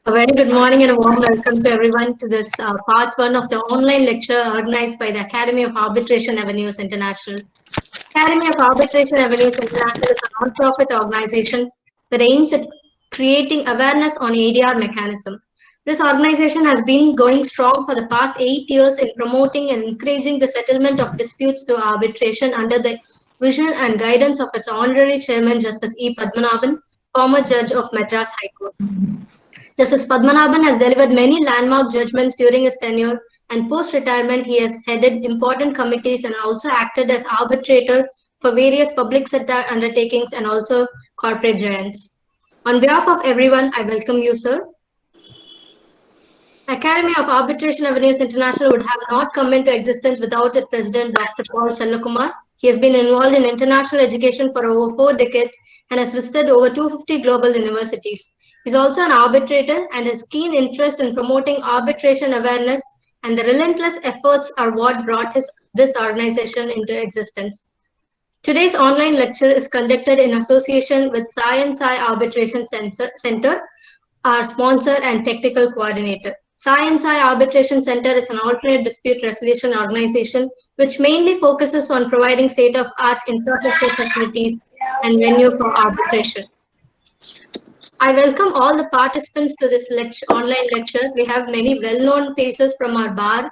A very good morning and a warm welcome to everyone to this part one of the online lecture organized by the Academy of Arbitration Avenues International. Academy of Arbitration Avenues International is a non-profit organization that aims at creating awareness on ADR mechanism. This organization has been going strong for the past 8 years in promoting and encouraging the settlement of disputes through arbitration under the vision and guidance of its honorary chairman, Justice E. Padmanabhan, former judge of Madras High Court. Justice Padmanabhan has delivered many landmark judgments during his tenure, and post-retirement he has headed important committees and also acted as arbitrator for various public sector undertakings and also corporate giants. On behalf of everyone, I welcome you, sir. Academy of Arbitration Avenues International would have not come into existence without its president, Dr. Paul Chellakumar. He has been involved in international education for over 4 decades and has visited over 250 global universities. He is also an arbitrator, and his keen interest in promoting arbitration awareness and the relentless efforts are what brought this organization into existence. Today's online lecture is conducted in association with Sai and Sai Arbitration Center, our sponsor and technical coordinator. Sai and Sai Arbitration Center is an alternate dispute resolution organization which mainly focuses on providing state-of-art infrastructure facilities and venue for arbitration. I welcome all the participants to this online lecture. We have many well-known faces from our bar.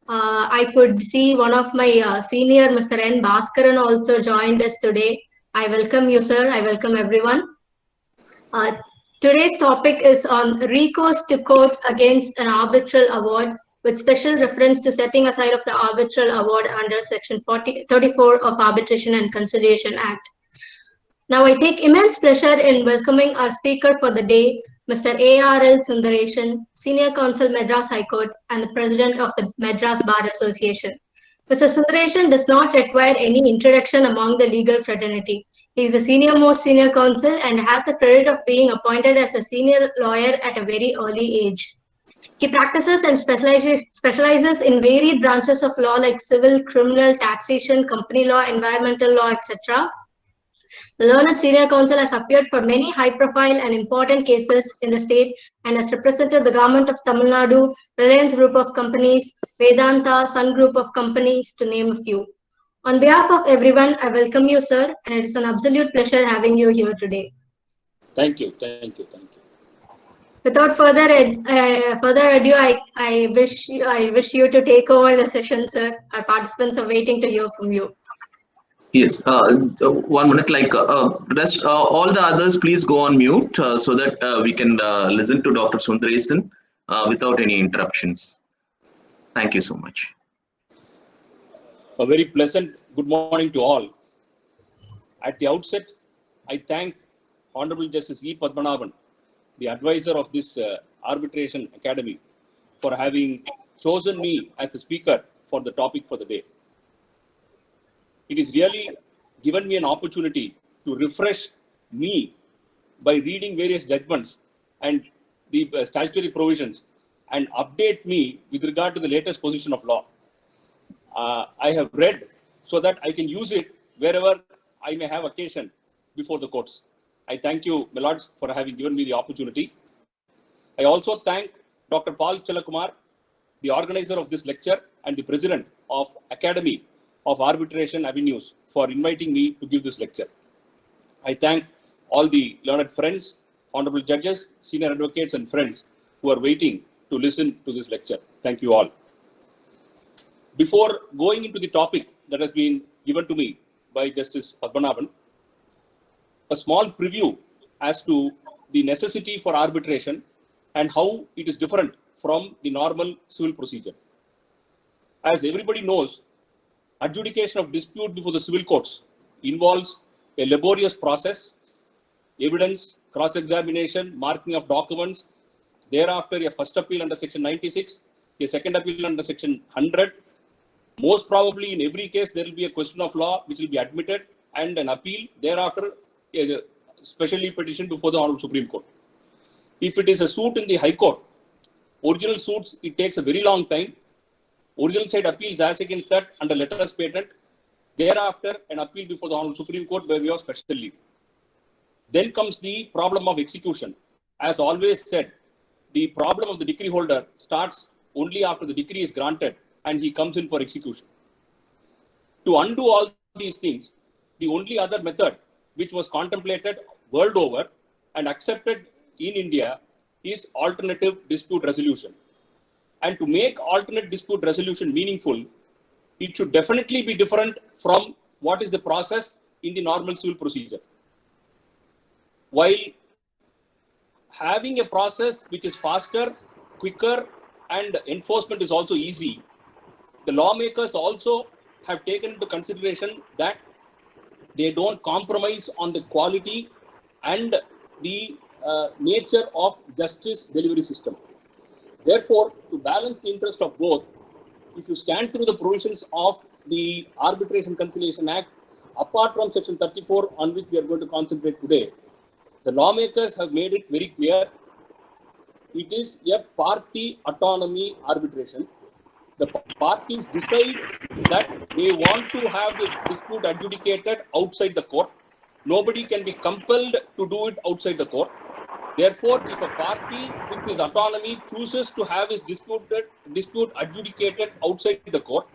I could see one of my senior, Mr. N. Bhaskaran, also joined us today. I welcome you, sir. I welcome everyone. Today's topic is on recourse to court against an arbitral award, with special reference to setting aside of the arbitral award under Section 34 of Arbitration and Conciliation Act. Now, I take immense pleasure in welcoming our speaker for the day, Mr. A.R.L. Sundaresan, Senior Counsel, Madras High Court, and the President of the Madras Bar Association. Mr. Sundaresan does not require any introduction among the legal fraternity. He is the senior counsel and has the credit of being appointed as a senior lawyer at a very early age. He practices and specializes in varied branches of law like civil, criminal, taxation, company law, environmental law, etc. The learned senior counsel has appeared for many high-profile and important cases in the state and has represented the government of Tamil Nadu, Reliance Group of Companies, Vedanta, Sun Group of Companies, to name a few. On behalf of everyone, I welcome you, sir, and it is an absolute pleasure having you here today. Thank you, thank you, thank you. Without further ado, I wish you to take over the session, sir. Our participants are waiting to hear from you. Yes, 1 minute. Rest, all the others, please go on mute so that we can listen to Dr. Sundaresan without any interruptions. Thank you so much. A very pleasant good morning to all. At the outset, I thank Honorable Justice E. Padmanabhan, the advisor of this Arbitration Academy, for having chosen me as the speaker for the topic for the day. It is really given me an opportunity to refresh me by reading various judgments and the statutory provisions and update me with regard to the latest position of law. I have read so that I can use it wherever I may have occasion before the courts. I thank you, my lords, for having given me the opportunity. I also thank Dr. Paul Chellakumar, the organizer of this lecture and the president of Academy of Arbitration Avenues, for inviting me to give this lecture. I thank all the learned friends, honorable judges, senior advocates, and friends who are waiting to listen to this lecture. Thank you all. Before going into the topic that has been given to me by Justice Padmanabhan, a small preview as to the necessity for arbitration and how it is different from the normal civil procedure. As everybody knows, adjudication of dispute before the civil courts involves a laborious process, evidence, cross-examination, marking of documents, thereafter a first appeal under Section 96, a second appeal under Section 100. Most probably in every case, there will be a question of law which will be admitted and an appeal, thereafter a specially petition before the Honorable Supreme Court. If it is a suit in the High Court, original suits, it takes a very long time. Original side appeals as against that under letters patent. Thereafter, an appeal before the Honorable Supreme Court by way of special leave. Then comes the problem of execution. As always said, the problem of the decree holder starts only after the decree is granted and he comes in for execution. To undo all these things, the only other method which was contemplated world over and accepted in India is alternative dispute resolution. And to make alternate dispute resolution meaningful, it should definitely be different from what is the process in the normal civil procedure. While having a process which is faster, quicker, and enforcement is also easy, the lawmakers also have taken into consideration that they don't compromise on the quality and the nature of justice delivery system. Therefore, to balance the interest of both, if you scan through the provisions of the Arbitration Conciliation Act, apart from Section 34 on which we are going to concentrate today, the lawmakers have made it very clear it is a party autonomy arbitration. The parties decide that they want to have the dispute adjudicated outside the court. Nobody can be compelled to do it outside the court. Therefore, if a party with his autonomy chooses to have his dispute adjudicated outside the court,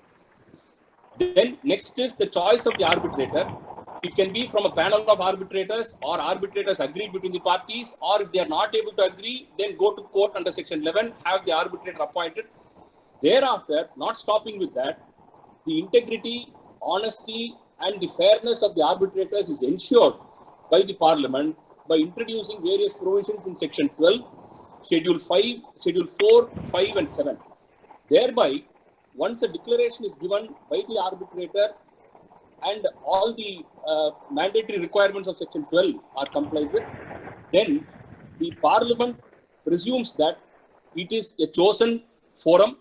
then next is the choice of the arbitrator. It can be from a panel of arbitrators, or arbitrators agreed between the parties, or if they are not able to agree, then go to court under Section 11, have the arbitrator appointed. Thereafter, not stopping with that, the integrity, honesty, and the fairness of the arbitrators is ensured by the Parliament by introducing various provisions in Section 12, Schedule 5, Schedule 4, 5, and 7. Thereby, once a declaration is given by the arbitrator and all the mandatory requirements of Section 12 are complied with, then the Parliament presumes that it is a chosen forum,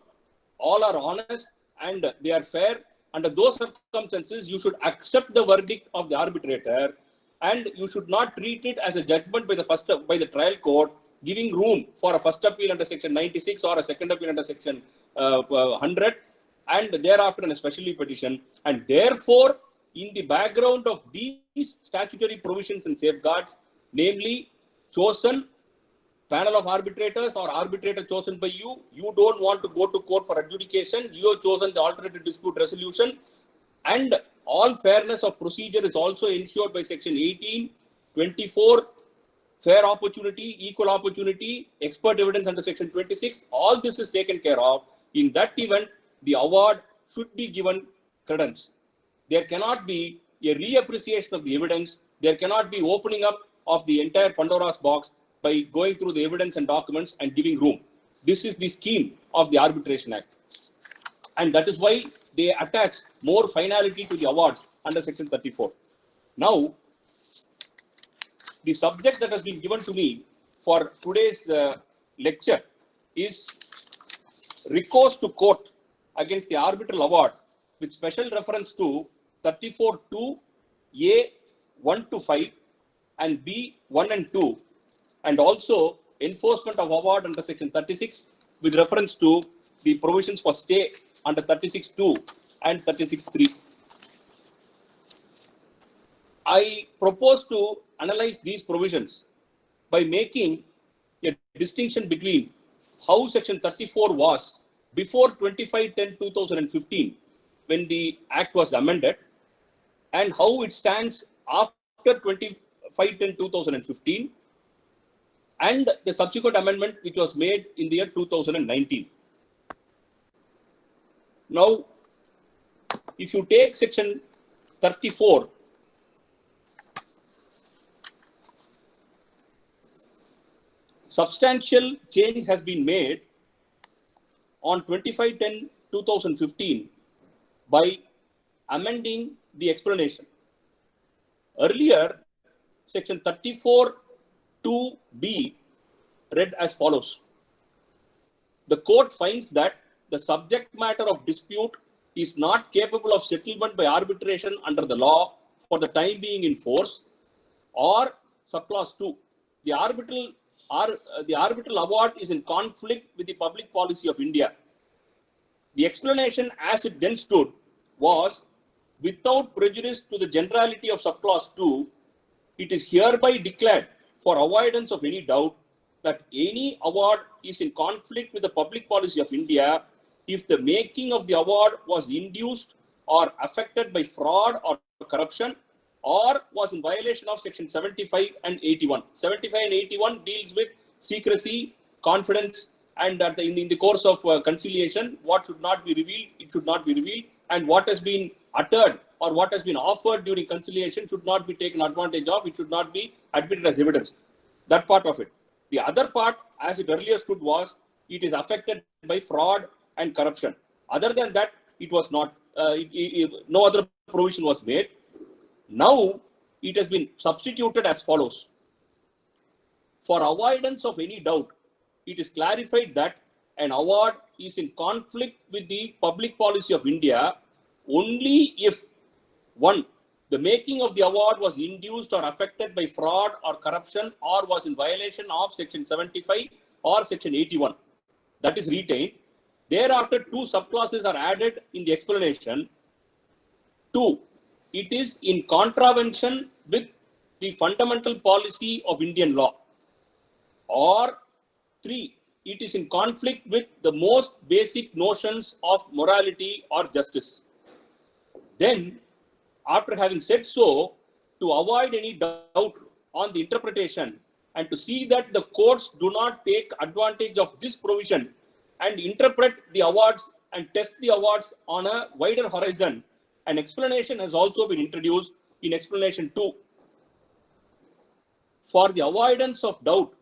all are honest and they are fair. Under those circumstances, you should accept the verdict of the arbitrator and you should not treat it as a judgment by the trial court, giving room for a first appeal under Section 96 or a second appeal under Section 100, and thereafter an especially petition. And therefore, in the background of these statutory provisions and safeguards, namely chosen panel of arbitrators or arbitrator chosen by you, you don't want to go to court for adjudication, you have chosen the alternative dispute resolution, and all fairness of procedure is also ensured by Section 18, 24, fair opportunity, equal opportunity, expert evidence under Section 26, all this is taken care of. In that event, the award should be given credence. There cannot be a reappreciation of the evidence. There cannot be opening up of the entire Pandora's box by going through the evidence and documents and giving room. This is the scheme of the Arbitration Act. And that is why they attach more finality to the awards under Section 34. Now, the subject that has been given to me for today's lecture is recourse to court against the arbitral award with special reference to 34(2), A 1 to 5 and B 1 and 2, and also enforcement of award under Section 36 with reference to the provisions for stay under 36(2) and 36(3). I propose to analyze these provisions by making a distinction between how Section 34 was before 25/10/2015 when the Act was amended and how it stands after 25/10/2015 and the subsequent amendment which was made in the year 2019. Now, if you take Section 34, substantial change has been made on 25/10/2015 by amending the explanation. Earlier, Section 34(2)(b) read as follows. The court finds that the subject matter of dispute is not capable of settlement by arbitration under the law for the time being in force, or subclause 2, the arbitral award is in conflict with the public policy of India. The explanation as it then stood was, without prejudice to the generality of subclause 2, it is hereby declared, for avoidance of any doubt, that any award is in conflict with the public policy of India if the making of the award was induced or affected by fraud or corruption, or was in violation of section 75 and 81. 75 and 81 deals with secrecy, confidence, and that in the course of conciliation, what should not be revealed, it should not be revealed, and what has been uttered or what has been offered during conciliation should not be taken advantage of, it should not be admitted as evidence. That part of it. The other part, as it earlier stood, was it is affected by fraud and corruption. Other than that, it was not, no other provision was made. Now, it has been substituted as follows. For avoidance of any doubt, it is clarified that an award is in conflict with the public policy of India only if 1. The making of the award was induced or affected by fraud or corruption or was in violation of section 75 or section 81. That is retained. Thereafter, 2 subclauses are added in the explanation. 2. It is in contravention with the fundamental policy of Indian law. Or 3. It is in conflict with the most basic notions of morality or justice. Then, after having said so, to avoid any doubt on the interpretation and to see that the courts do not take advantage of this provision and interpret the awards and test the awards on a wider horizon, an explanation has also been introduced in explanation 2. For the avoidance of doubt,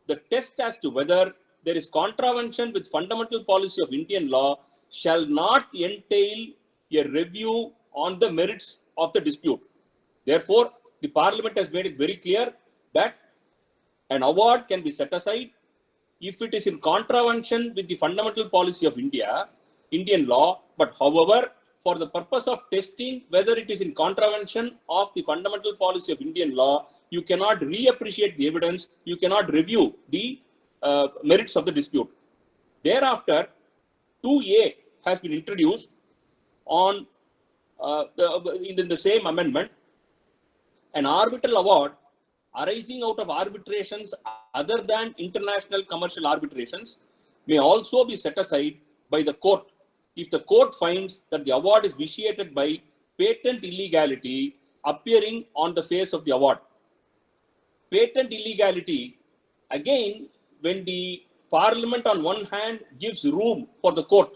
the test as to whether there is contravention with fundamental policy of Indian law shall not entail a review on the merits of the dispute. Therefore, the Parliament has made it very clear that an award can be set aside if it is in contravention with the fundamental policy of Indian law, but however, for the purpose of testing whether it is in contravention of the fundamental policy of Indian law, you cannot reappreciate the evidence, you cannot review the merits of the dispute. Thereafter, 2A has been introduced on in the same amendment. An arbitral award arising out of arbitrations other than international commercial arbitrations may also be set aside by the court if the court finds that the award is vitiated by patent illegality appearing on the face of the award. Patent illegality, again, when the Parliament on one hand gives room for the court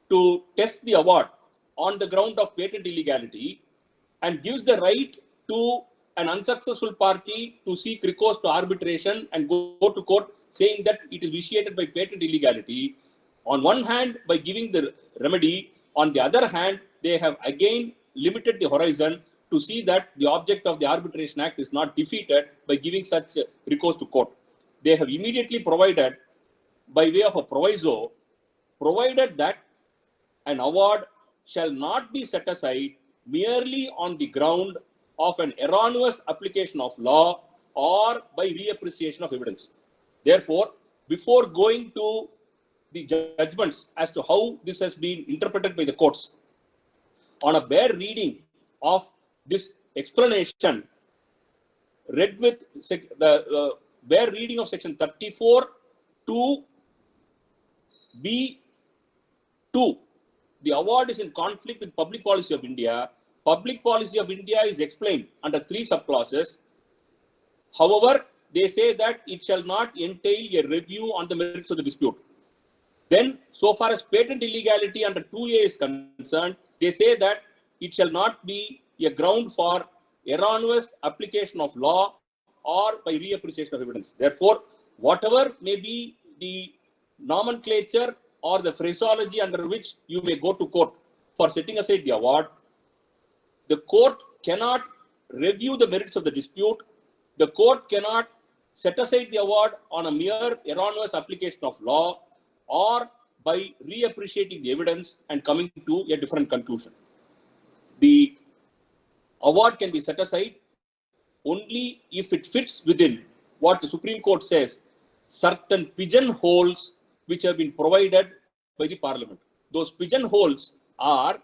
to test the award on the ground of patent illegality and gives the right to an unsuccessful party to seek recourse to arbitration and go to court saying that it is vitiated by patent illegality. On one hand, by giving the remedy, on the other hand, they have again limited the horizon to see that the object of the Arbitration Act is not defeated by giving such recourse to court. They have immediately provided, by way of a proviso, provided that an award shall not be set aside merely on the ground of an erroneous application of law or by reappreciation of evidence. Therefore, before going to the judgments as to how this has been interpreted by the courts, on a bare reading of this explanation, read with the bare reading of section 34 to B2, the award is in conflict with public policy of India. Public policy of India is explained under 3 subclauses. However, they say that it shall not entail a review on the merits of the dispute. Then, so far as patent illegality under 2A is concerned, they say that it shall not be a ground for erroneous application of law or by reappreciation of evidence. Therefore, whatever may be the nomenclature or the phraseology under which you may go to court for setting aside the award, the court cannot review the merits of the dispute. The court cannot set aside the award on a mere erroneous application of law or by reappreciating the evidence and coming to a different conclusion. The award can be set aside only if it fits within what the Supreme Court says, certain pigeonholes which have been provided by the Parliament. Those pigeonholes are,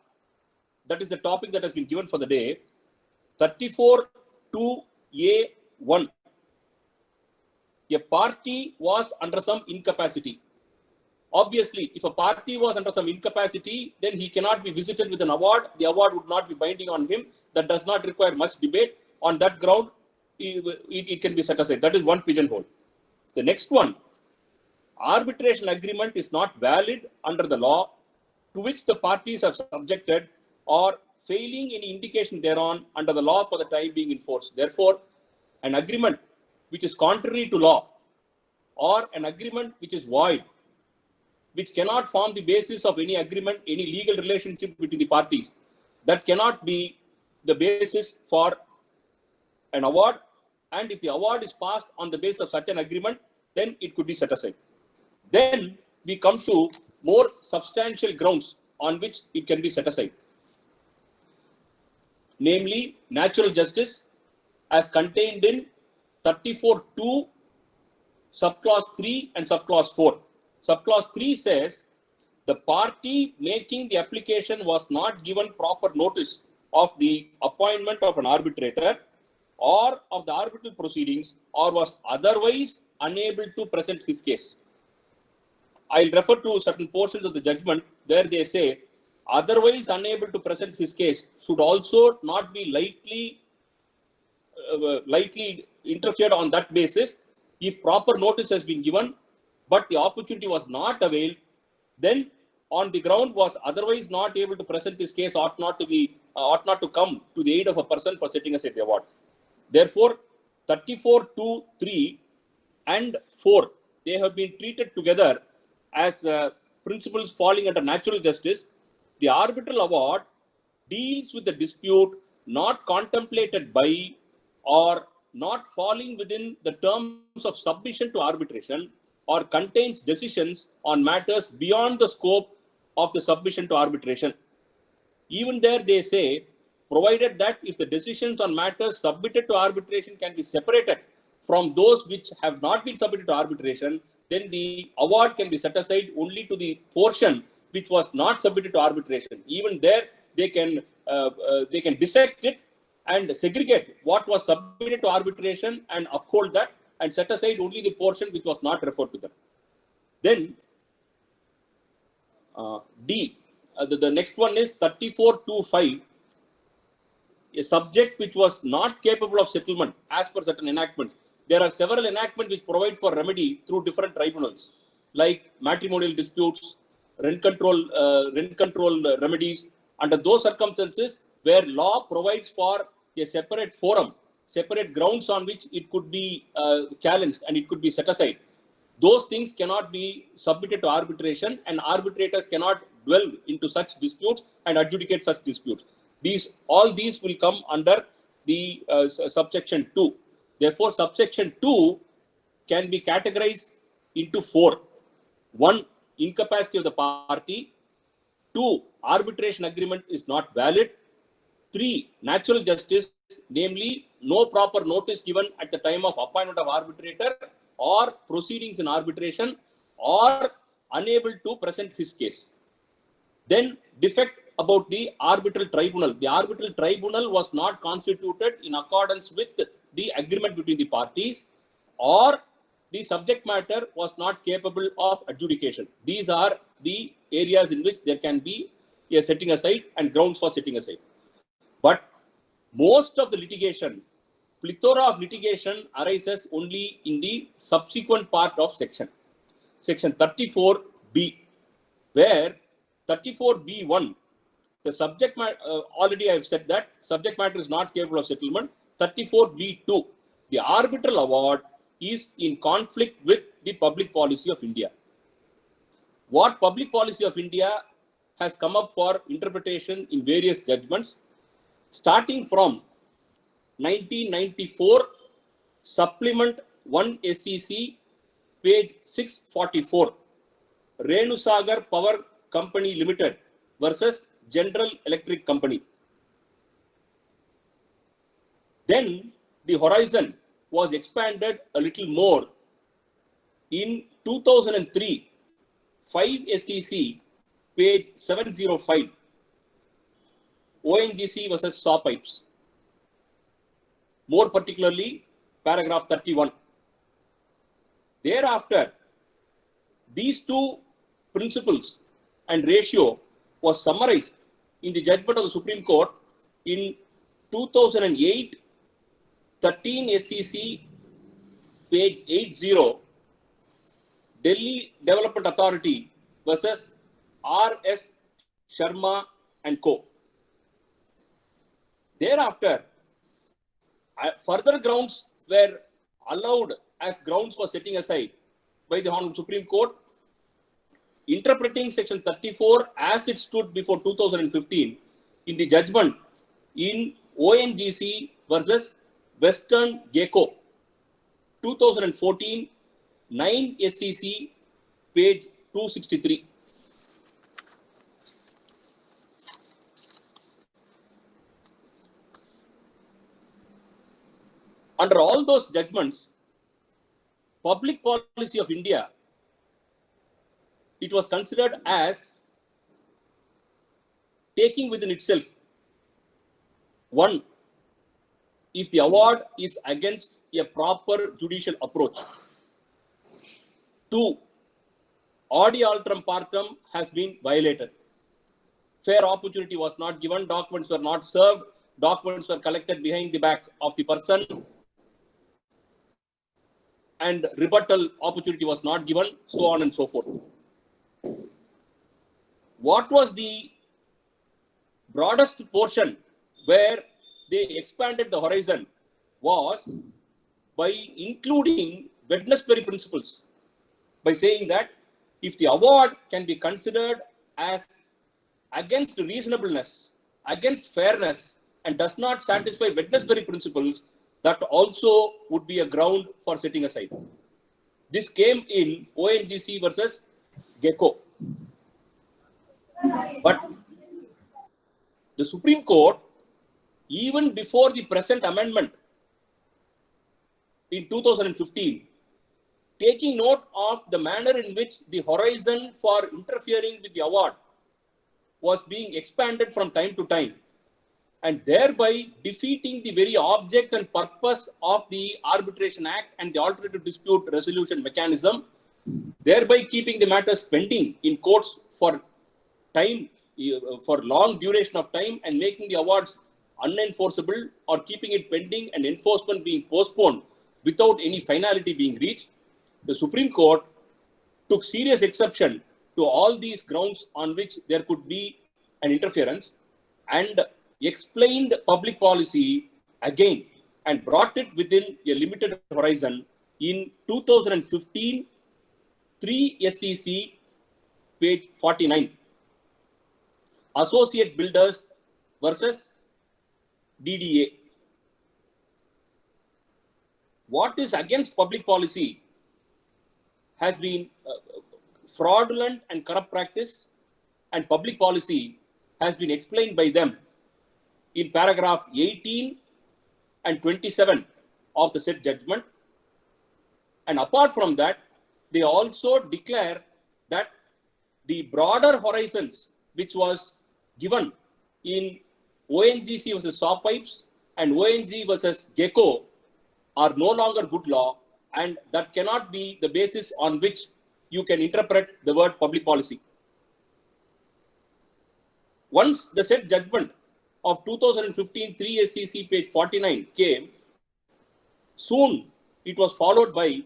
that is the topic that has been given for the day, 34 2A1. a party was under some incapacity. Obviously, if a party was under some incapacity, then he cannot be visited with an award. The award would not be binding on him. That does not require much debate. On that ground, it can be set aside. That is one pigeonhole. The next one, arbitration agreement is not valid under the law to which the parties have subjected or failing any indication thereon under the law for the time being in force. Therefore, an agreement which is contrary to law or an agreement which is void, which cannot form the basis of any agreement, any legal relationship between the parties, that cannot be the basis for an award. And if the award is passed on the basis of such an agreement, then it could be set aside. Then we come to more substantial grounds on which it can be set aside, namely natural justice as contained in 34(2) subclause 3 and subclause 4. Subclause 3 says the party making the application was not given proper notice of the appointment of an arbitrator or of the arbitral proceedings or was otherwise unable to present his case. I'll refer to certain portions of the judgment where they say otherwise unable to present his case should also not be lightly interfered on that basis. If proper notice has been given, but the opportunity was not availed, then on the ground was otherwise not able to present his case ought not to come to the aid of a person for setting aside the award. Therefore, 34(2), 3 and 4, they have been treated together as principles falling under natural justice. The arbitral award deals with the dispute not contemplated by or not falling within the terms of submission to arbitration or contains decisions on matters beyond the scope of the submission to arbitration. Even there they say, provided that if the decisions on matters submitted to arbitration can be separated from those which have not been submitted to arbitration, then the award can be set aside only to the portion which was not submitted to arbitration. Even there they can dissect it and segregate what was submitted to arbitration and uphold that and set aside only the portion which was not referred to them. Then D, the next one is 34(2)(5), a subject which was not capable of settlement as per certain enactments. There are several enactments which provide for remedy through different tribunals, like matrimonial disputes, rent control remedies. Under those circumstances, where law provides for a separate forum, separate grounds on which it could be challenged and it could be set aside, those things cannot be submitted to arbitration, and arbitrators cannot dwell into such disputes and adjudicate such disputes. All these will come under the subsection 2. Therefore, subsection 2 can be categorized into 4. 1, incapacity of the party. 2, arbitration agreement is not valid. 3, natural justice, namely no proper notice given at the time of appointment of arbitrator or proceedings in arbitration or unable to present his case. Then defect about the arbitral tribunal. The arbitral tribunal was not constituted in accordance with the agreement between the parties, or the subject matter was not capable of adjudication. These are the areas in which there can be a setting aside and grounds for setting aside. But most of the litigation, plethora of litigation, arises only in the subsequent part of section 34(b), where 34(b)(1), the subject matter, already I have said that subject matter is not capable of settlement. 34(b)(2), the arbitral award is in conflict with the public policy of India. What public policy of India has come up for interpretation in various judgments, starting from 1994, Supplement 1 SEC, page 644, Renusagar Power Company Limited versus General Electric Company. Then the horizon was expanded a little more in 2003, 5 SEC, page 705, ONGC versus SAW pipes. More particularly, paragraph 31. Thereafter, these two principles and ratio was summarized in the judgment of the Supreme Court in 2008, 13 SEC, page 80, Delhi Development Authority versus R.S. Sharma and Co. Thereafter, further grounds were allowed as grounds for setting aside by the Honorable Supreme Court, interpreting Section 34 as it stood before 2015 in the judgment in ONGC versus Western Gecko, 2014, 9 SEC, page 263. Under all those judgments, public policy of India, it was considered as taking within itself, one, if the award is against a proper judicial approach. Two, audi alteram partem has been violated. Fair opportunity was not given, documents were not served, documents were collected behind the back of the person, and rebuttal opportunity was not given, so on and so forth. What was the broadest portion where they expanded the horizon was by including Wednesbury principles, by saying that if the award can be considered as against reasonableness, against fairness, and does not satisfy Wednesbury principles, that also would be a ground for setting aside. This came in ONGC versus Gecko. But the Supreme Court, even before the present amendment in 2015, taking note of the manner in which the horizon for interfering with the award was being expanded from time to time, and thereby defeating the very object and purpose of the Arbitration Act and the Alternative Dispute Resolution Mechanism, thereby keeping the matters pending in courts for time, for long duration of time, and making the awards unenforceable or keeping it pending and enforcement being postponed without any finality being reached. The Supreme Court took serious exception to all these grounds on which there could be an interference, and explained public policy again and brought it within a limited horizon in 2015, 3 SEC, page 49. Associate Builders versus DDA. What is against public policy has been fraudulent and corrupt practice, and public policy has been explained by them in paragraph 18 and 27 of the said judgment. And apart from that, they also declare that the broader horizons which was given in ONGC versus Saw Pipes and ONG versus Gecko are no longer good law, and that cannot be the basis on which you can interpret the word public policy. Once the said judgment of 2015 3 SEC page 49 came, soon it was followed by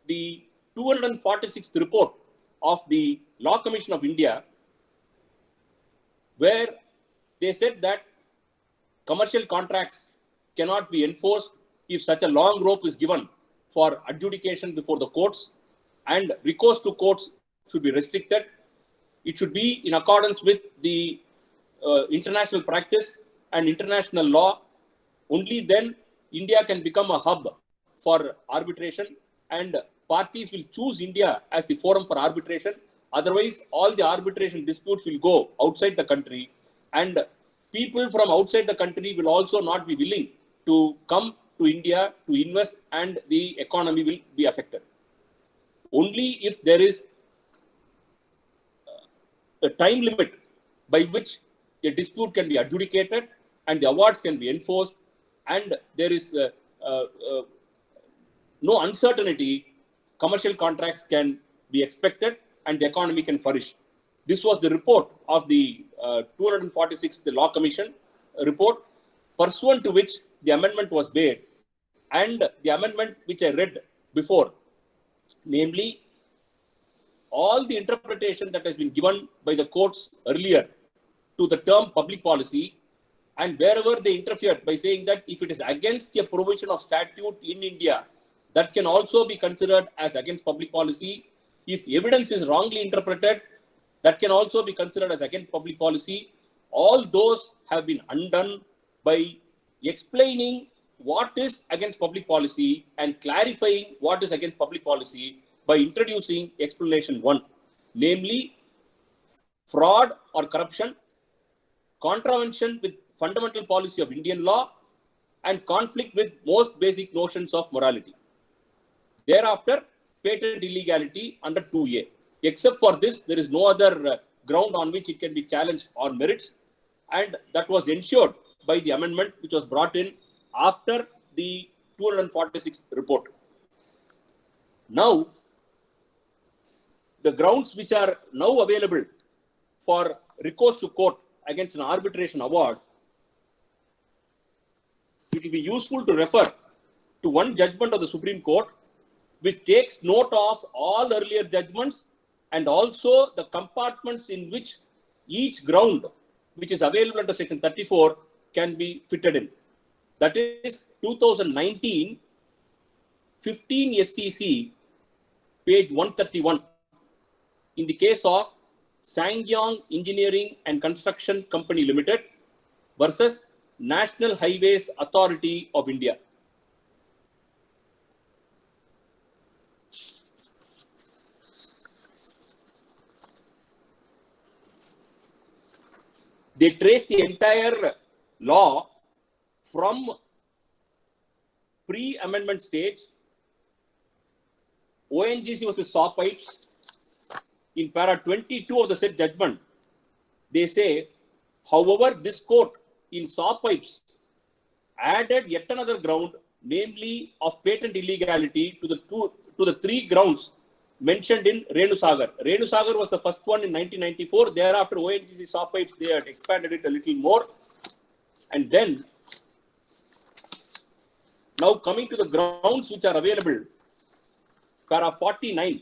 the 246th report of the Law Commission of India, where they said that commercial contracts cannot be enforced if such a long rope is given for adjudication before the courts, and recourse to courts should be restricted. It should be in accordance with the international practice and international law. Only then India can become a hub for arbitration, and parties will choose India as the forum for arbitration. Otherwise, all the arbitration disputes will go outside the country, and people from outside the country will also not be willing to come to India to invest, and the economy will be affected. Only if there is a time limit by which a dispute can be adjudicated and the awards can be enforced, and there is no uncertainty commercial contracts can be expected and the economy can flourish. This was the report of the 246th Law Commission report, pursuant to which the amendment was made. And the amendment which I read before, namely, all the interpretation that has been given by the courts earlier to the term public policy, and wherever they interfered by saying that if it is against a provision of statute in India, that can also be considered as against public policy. If evidence is wrongly interpreted, that can also be considered as against public policy. All those have been undone by explaining what is against public policy and clarifying what is against public policy by introducing explanation 1, namely fraud or corruption, contravention with fundamental policy of Indian law, and conflict with most basic notions of morality. Thereafter, patent illegality under 2A. Except for this, there is no other ground on which it can be challenged on merits, and that was ensured by the amendment which was brought in after the 246th report. Now, the grounds which are now available for recourse to court against an arbitration award, it will be useful to refer to one judgment of the Supreme Court which takes note of all earlier judgments and also the compartments in which each ground which is available under section 34 can be fitted in. That is 2019 15 SCC page 131 in the case of SsangYong Engineering and Construction Company Limited versus National Highways Authority of India. They trace the entire law from pre-amendment stage, ONGC versus SAW Pipes. In para 22 of the said judgment, they say, however, this court in SAW Pipes added yet another ground, namely of patent illegality to the 3 grounds mentioned in Renu Sagar. Renu Sagar was the first one in 1994. Thereafter, ONGC SAW Pipes, they had expanded it a little more. And then, now coming to the grounds which are available, para 49.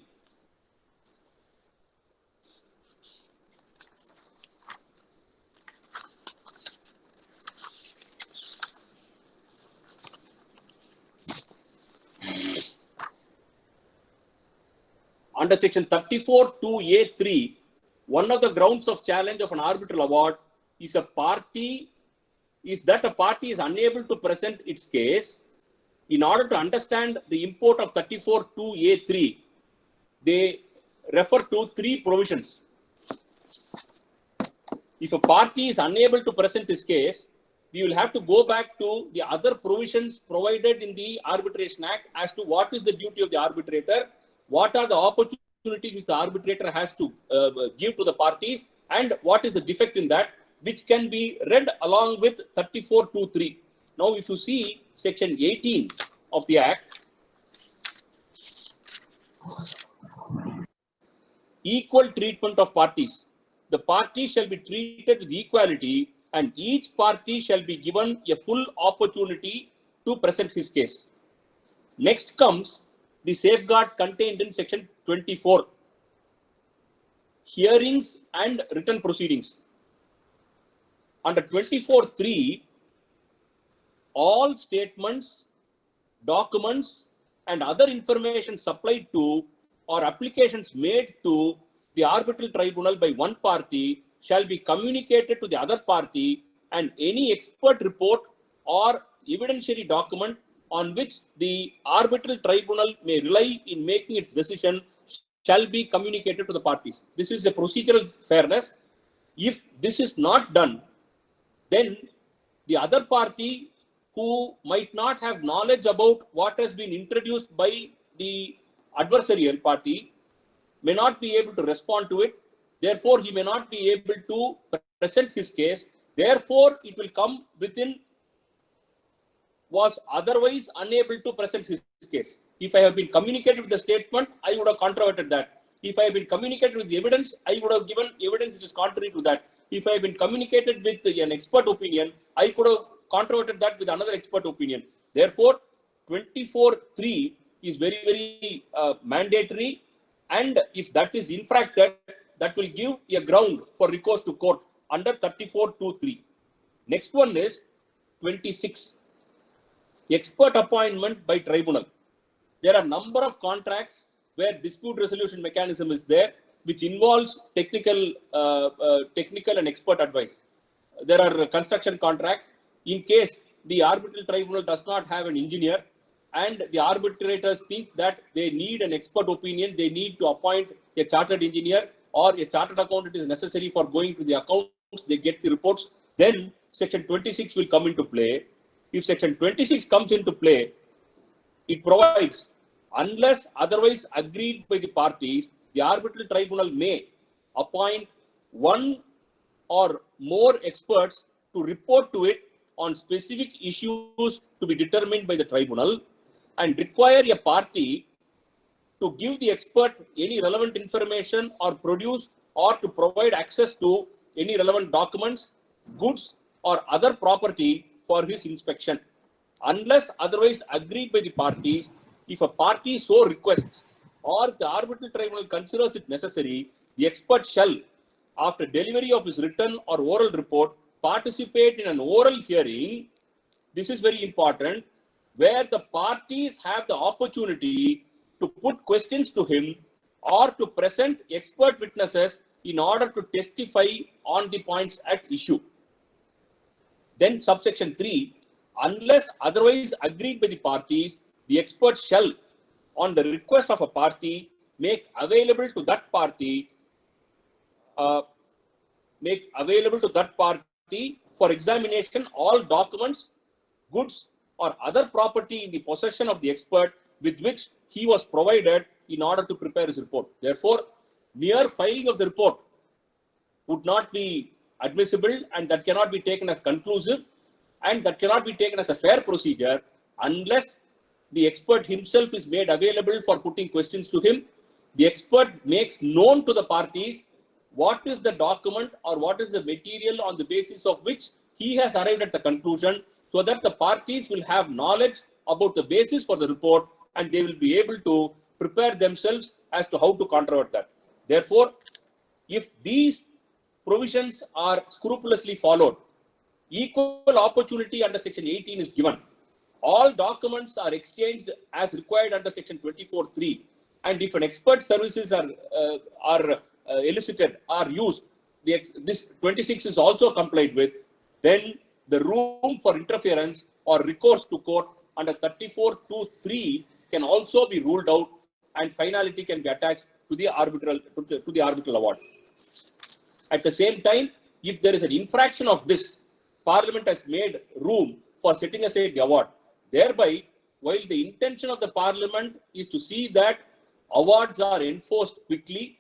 Under section 34 2A3, one of the grounds of challenge of an arbitral award is that a party is unable to present its case. In order to understand the import of 34 2A3, they refer to 3 provisions. If a party is unable to present his case, we will have to go back to the other provisions provided in the Arbitration Act as to what is the duty of the arbitrator, what are the opportunities which the arbitrator has to give to the parties, and what is the defect in that, which can be read along with 34(2)(3). Now, if you see section 18 of the Act, equal treatment of parties. The parties shall be treated with equality, and each party shall be given a full opportunity to present his case. Next comes the safeguards contained in section 24, hearings and written proceedings. Under 24(3), all statements, documents, and other information supplied to or applications made to the arbitral tribunal by one party shall be communicated to the other party, and any expert report or evidentiary document on which the arbitral tribunal may rely in making its decision shall be communicated to the parties. This is a procedural fairness. If this is not done, then the other party who might not have knowledge about what has been introduced by the adversarial party may not be able to respond to it. Therefore, he may not be able to present his case. Therefore, it will come within was otherwise unable to present his case. If I have been communicated with the statement, I would have controverted that. If I have been communicated with the evidence, I would have given evidence which is contrary to that. If I have been communicated with an expert opinion, I could have controverted that with another expert opinion. Therefore, 24(3) is very, very mandatory, and if that is infracted, that will give a ground for recourse to court under 34(2)(3). Next one is 26. Expert appointment by tribunal. There are a number of contracts where dispute resolution mechanism is there, which involves technical and expert advice. There are construction contracts. In case the arbitral tribunal does not have an engineer and the arbitrators think that they need an expert opinion, they need to appoint a chartered engineer or a chartered accountant is necessary for going to the accounts, they get the reports, then section 26 will come into play. If section 26 comes into play, it provides, unless otherwise agreed by the parties, the arbitral tribunal may appoint one or more experts to report to it on specific issues to be determined by the tribunal and require a party to give the expert any relevant information or produce or to provide access to any relevant documents, goods or other property for his inspection. Unless otherwise agreed by the parties, if a party so requests or the arbitral tribunal considers it necessary, the expert shall, after delivery of his written or oral report, participate in an oral hearing. This is very important, where the parties have the opportunity to put questions to him or to present expert witnesses in order to testify on the points at issue. Then subsection 3, unless otherwise agreed by the parties, the expert shall, on the request of a party, make available to that party for examination all documents, goods or other property in the possession of the expert with which he was provided in order to prepare his report. Therefore, mere filing of the report would not be admissible, and that cannot be taken as conclusive, and that cannot be taken as a fair procedure unless the expert himself is made available for putting questions to him. The expert makes known to the parties what is the document or what is the material on the basis of which he has arrived at the conclusion, so that the parties will have knowledge about the basis for the report and they will be able to prepare themselves as to how to controvert that. Therefore, if these provisions are scrupulously followed, equal opportunity under section 18 is given. All documents are exchanged as required under section 24(3), and if an expert services are elicited or used, this 26 is also complied with, then the room for interference or recourse to court under 34(2)(3) can also be ruled out, and finality can be attached to the arbitral award. At the same time, if there is an infraction of this, Parliament has made room for setting aside the award. Thereby, while the intention of the Parliament is to see that awards are enforced quickly,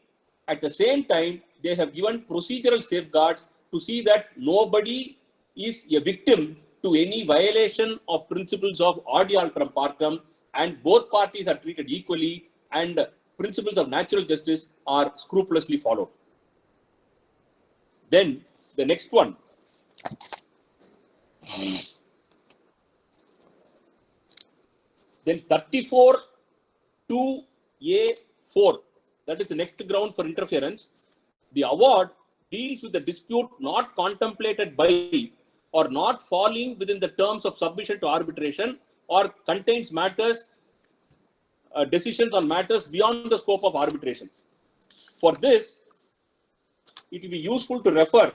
at the same time, they have given procedural safeguards to see that nobody is a victim to any violation of principles of adi alteram partem, and both parties are treated equally, and principles of natural justice are scrupulously followed. Then the next one. Then 34(2)(a)(4), that is the next ground for interference. The award deals with the dispute not contemplated by or not falling within the terms of submission to arbitration, or contains matters, decisions on matters beyond the scope of arbitration. For this, it will be useful to refer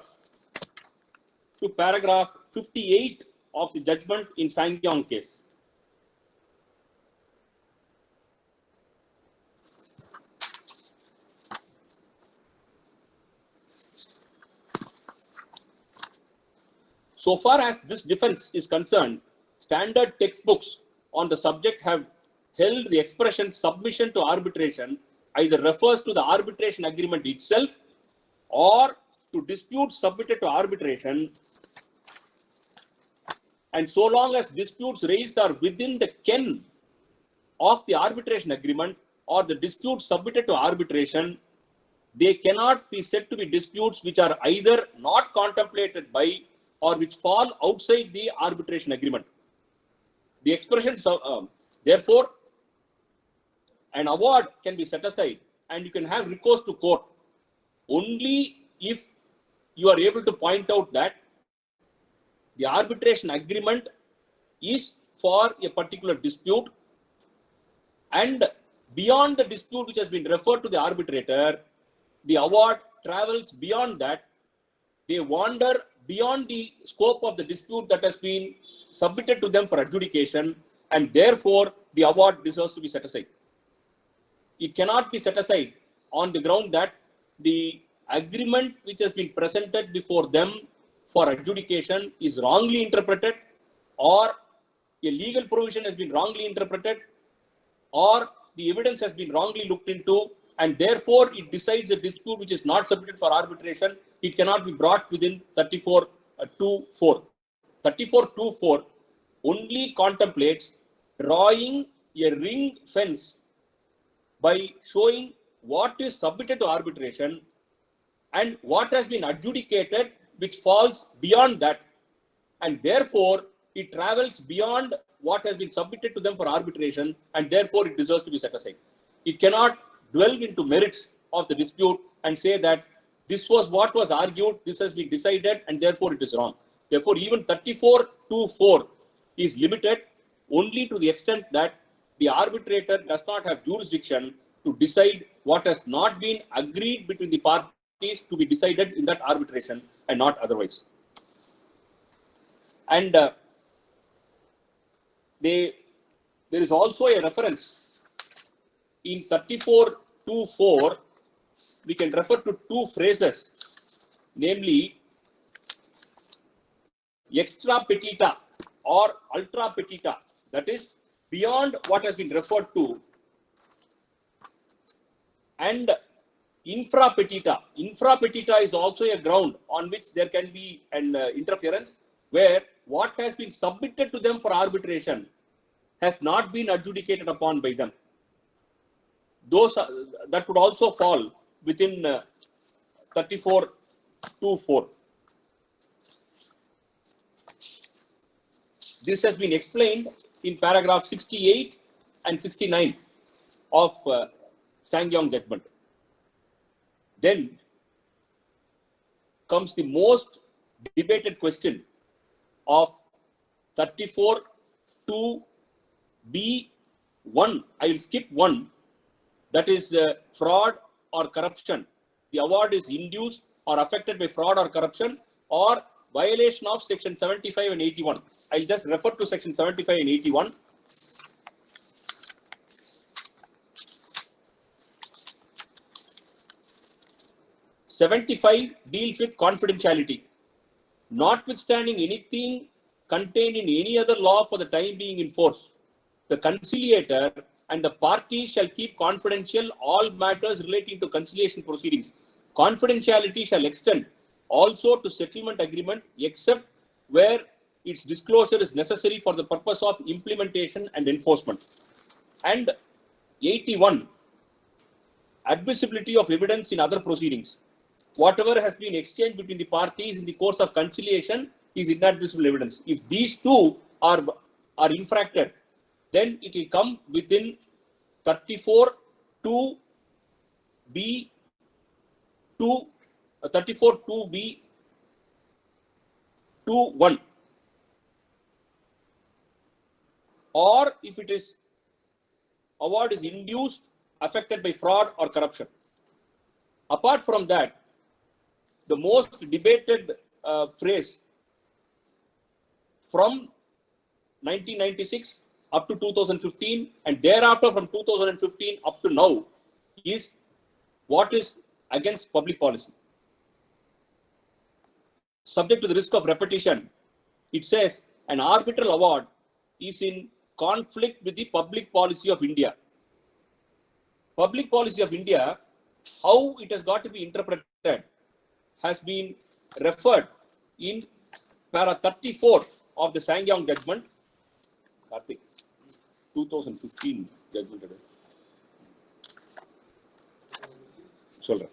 to paragraph 58 of the judgment in SsangYong case. So far as this defense is concerned, standard textbooks on the subject have held the expression submission to arbitration either refers to the arbitration agreement itself or to disputes submitted to arbitration, and so long as disputes raised are within the ken of the arbitration agreement or the disputes submitted to arbitration, they cannot be said to be disputes which are either not contemplated by or which fall outside the arbitration agreement. The expression, therefore, an award can be set aside and you can have recourse to court only if you are able to point out that the arbitration agreement is for a particular dispute, and beyond the dispute which has been referred to the arbitrator, the award travels beyond that. They wander beyond the scope of the dispute that has been submitted to them for adjudication, and therefore the award deserves to be set aside. It cannot be set aside on the ground that the agreement which has been presented before them for adjudication is wrongly interpreted, or a legal provision has been wrongly interpreted, or the evidence has been wrongly looked into, and therefore it decides a dispute which is not submitted for arbitration. It cannot be brought within 34(2)(4). 34(2)(4) only contemplates drawing a ring fence by showing what is submitted to arbitration and what has been adjudicated which falls beyond that, and therefore it travels beyond what has been submitted to them for arbitration, and therefore it deserves to be set aside. It cannot dwell into merits of the dispute and say that this was what was argued, this has been decided, and therefore it is wrong. Therefore, even 34(2)(4) is limited only to the extent that the arbitrator does not have jurisdiction to decide what has not been agreed between the parties to be decided in that arbitration and not otherwise. And there is also a reference in 34(2)(4). We can refer to two phrases, namely extra petita or ultra petita, that is beyond what has been referred to, and infra petita. Infra petita is also a ground on which there can be an interference, where what has been submitted to them for arbitration has not been adjudicated upon by them. Those that would also fall within 34(2)(4). This has been explained in paragraph 68 and 69 of SsangYong judgment. Then comes the most debated question of 34(2)(b)(1). I will skip one, that is fraud or corruption. The award is induced or affected by fraud or corruption or violation of section 75 and 81. I'll just refer to section 75 and 81. (75) deals with confidentiality. Notwithstanding anything contained in any other law for the time being in force, the conciliator and the parties shall keep confidential all matters relating to conciliation proceedings. Confidentiality shall extend also to settlement agreement, except where its disclosure is necessary for the purpose of implementation and enforcement. And 81, admissibility of evidence in other proceedings. Whatever has been exchanged between the parties in the course of conciliation is inadmissible evidence. If these two are infracted, then it will come within 34(2)(b)(2), 34(2)(b)(2)(1), or if it is award is induced, affected by fraud or corruption. Apart from that, the most debated phrase from 1996 up to 2015 and thereafter from 2015 up to now is what is against public policy. Subject to the risk of repetition, it says an arbitral award is in conflict with the public policy of India. Public policy of India, how it has got to be interpreted, has been referred in para 34 of the SsangYong judgment. 2015, judgment. Solra.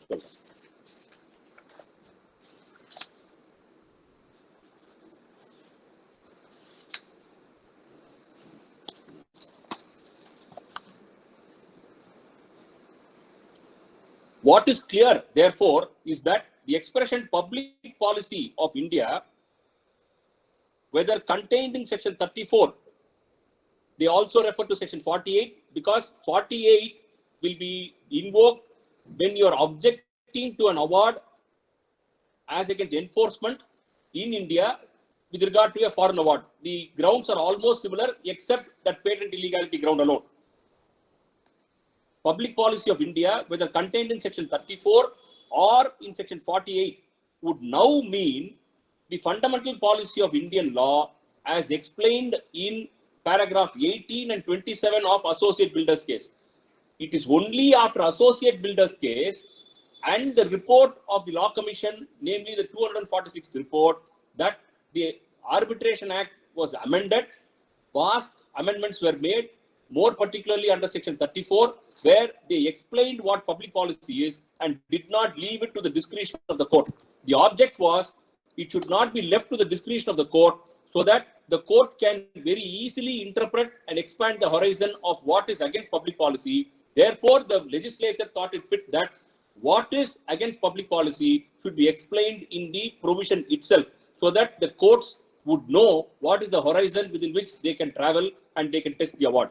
What is clear, therefore, is that the expression public policy of India, whether contained in section 34, they also refer to section 48, because 48 will be invoked when you are objecting to an award as against enforcement in India with regard to a foreign award. The grounds are almost similar, except that patent illegality ground alone. Public policy of India, whether contained in section 34 or in section 48, would now mean the fundamental policy of Indian law as explained in paragraph 18 and 27 of Associate Builders case. It is only after Associate Builders case and the report of the Law Commission, namely the 246th report, that the Arbitration Act was amended. Vast amendments were made, more particularly under section 34, where they explained what public policy is and did not leave it to the discretion of the court. The object was it should not be left to the discretion of the court, so that the court can very easily interpret and expand the horizon of what is against public policy. Therefore, the legislature thought it fit that what is against public policy should be explained in the provision itself, so that the courts would know what is the horizon within which they can travel and they can test the award.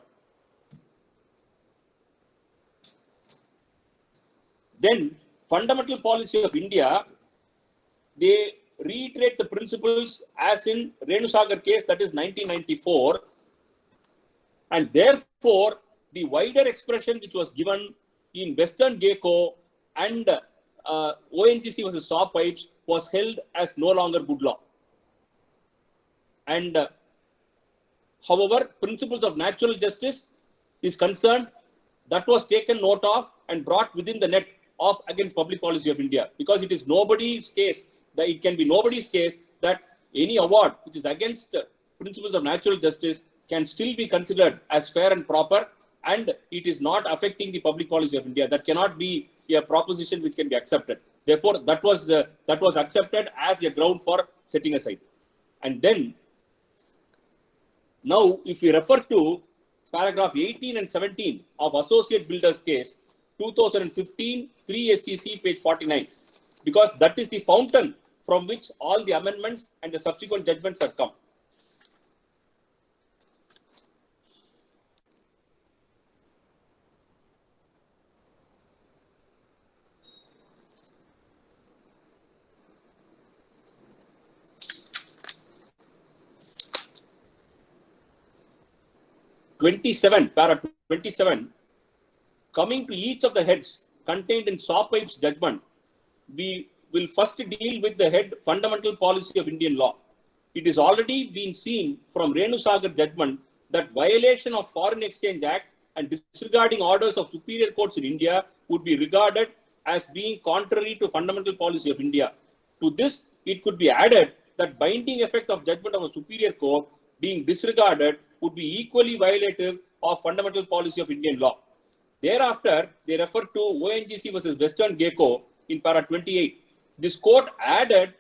Then, fundamental policy of India, they reiterate the principles as in Renusagar case, that is 1994, and therefore the wider expression which was given in Western Gecko and ONGC versus Saw Pipes was held as no longer good law. And however, principles of natural justice is concerned, that was taken note of and brought within the net of against public policy of India, because it is nobody's case, that it can be nobody's case that any award which is against principles of natural justice can still be considered as fair and proper, and it is not affecting the public policy of India. That cannot be a proposition which can be accepted. Therefore, that was accepted as a ground for setting aside. And then, now if we refer to paragraph 18 and 17 of Associate Builders case, 2015, 3 SCC, page 49, because that is the fountain from which all the amendments and the subsequent judgments have come. Para 27, coming to each of the heads contained in Saw Pipes judgment, we will first deal with the head fundamental policy of Indian law. It is already been seen from Renusagar judgment that violation of Foreign Exchange Act and disregarding orders of superior courts in India would be regarded as being contrary to fundamental policy of India. To this, it could be added that binding effect of judgment of a superior court being disregarded would be equally violative of fundamental policy of Indian law. Thereafter, they refer to ONGC versus Western Gecko in para 28. This court added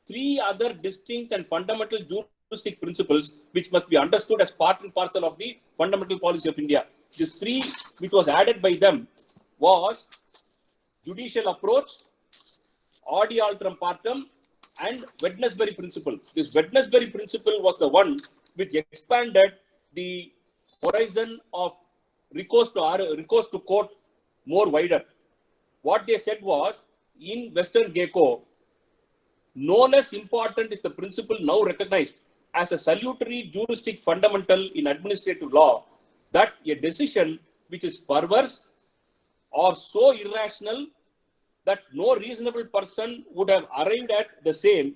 3 other distinct and fundamental juristic principles which must be understood as part and parcel of the fundamental policy of India. These 3 which was added by them was judicial approach, audi alteram partem, and Wednesbury principle. This Wednesbury principle was the one which expanded the horizon of recourse to court more wider. What they said was, in Western Gecko, no less important is the principle now recognized as a salutary juristic fundamental in administrative law, that a decision which is perverse or so irrational that no reasonable person would have arrived at the same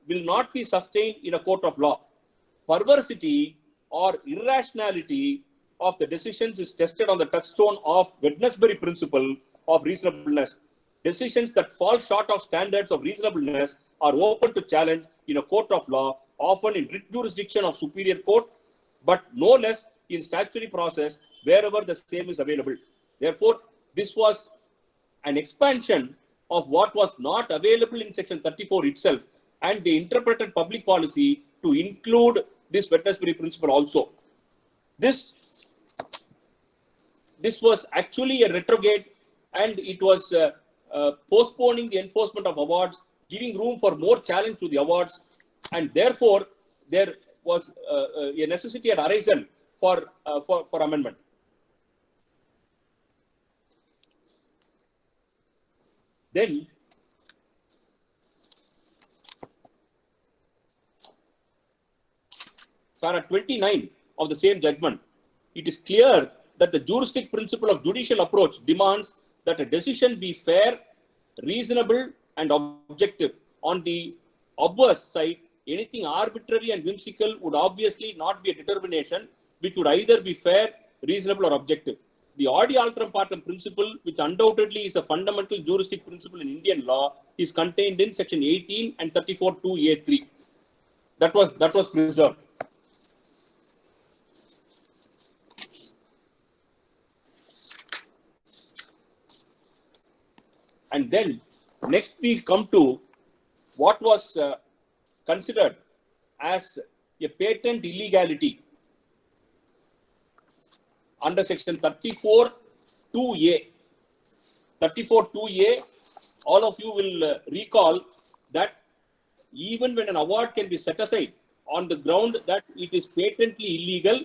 will not be sustained in a court of law. Perversity or irrationality of the decisions is tested on the touchstone of Wednesbury principle of reasonableness. Decisions that fall short of standards of reasonableness are open to challenge in a court of law, often in writ jurisdiction of superior court, but no less in statutory process wherever the same is available. Therefore, this was an expansion of what was not available in section 34 itself, and they interpreted public policy to include this Wednesbury principle also. This was actually a retrograde, and it was postponing the enforcement of awards, giving room for more challenge to the awards, and therefore there was a necessity had arisen for amendment. Then para 29 of the same judgment, it is clear that the juristic principle of judicial approach demands that a decision be fair, reasonable, and objective. On the obverse side, anything arbitrary and whimsical would obviously not be a determination which would either be fair, reasonable, or objective. The audi alteram partem principle, which undoubtedly is a fundamental juristic principle in Indian law, is contained in section 18 and 34(2)(a)(3). That was preserved. And then next we come to what was considered as a patent illegality under section 34(2)(a). 34(2)(a), all of you will recall that even when an award can be set aside on the ground that it is patently illegal,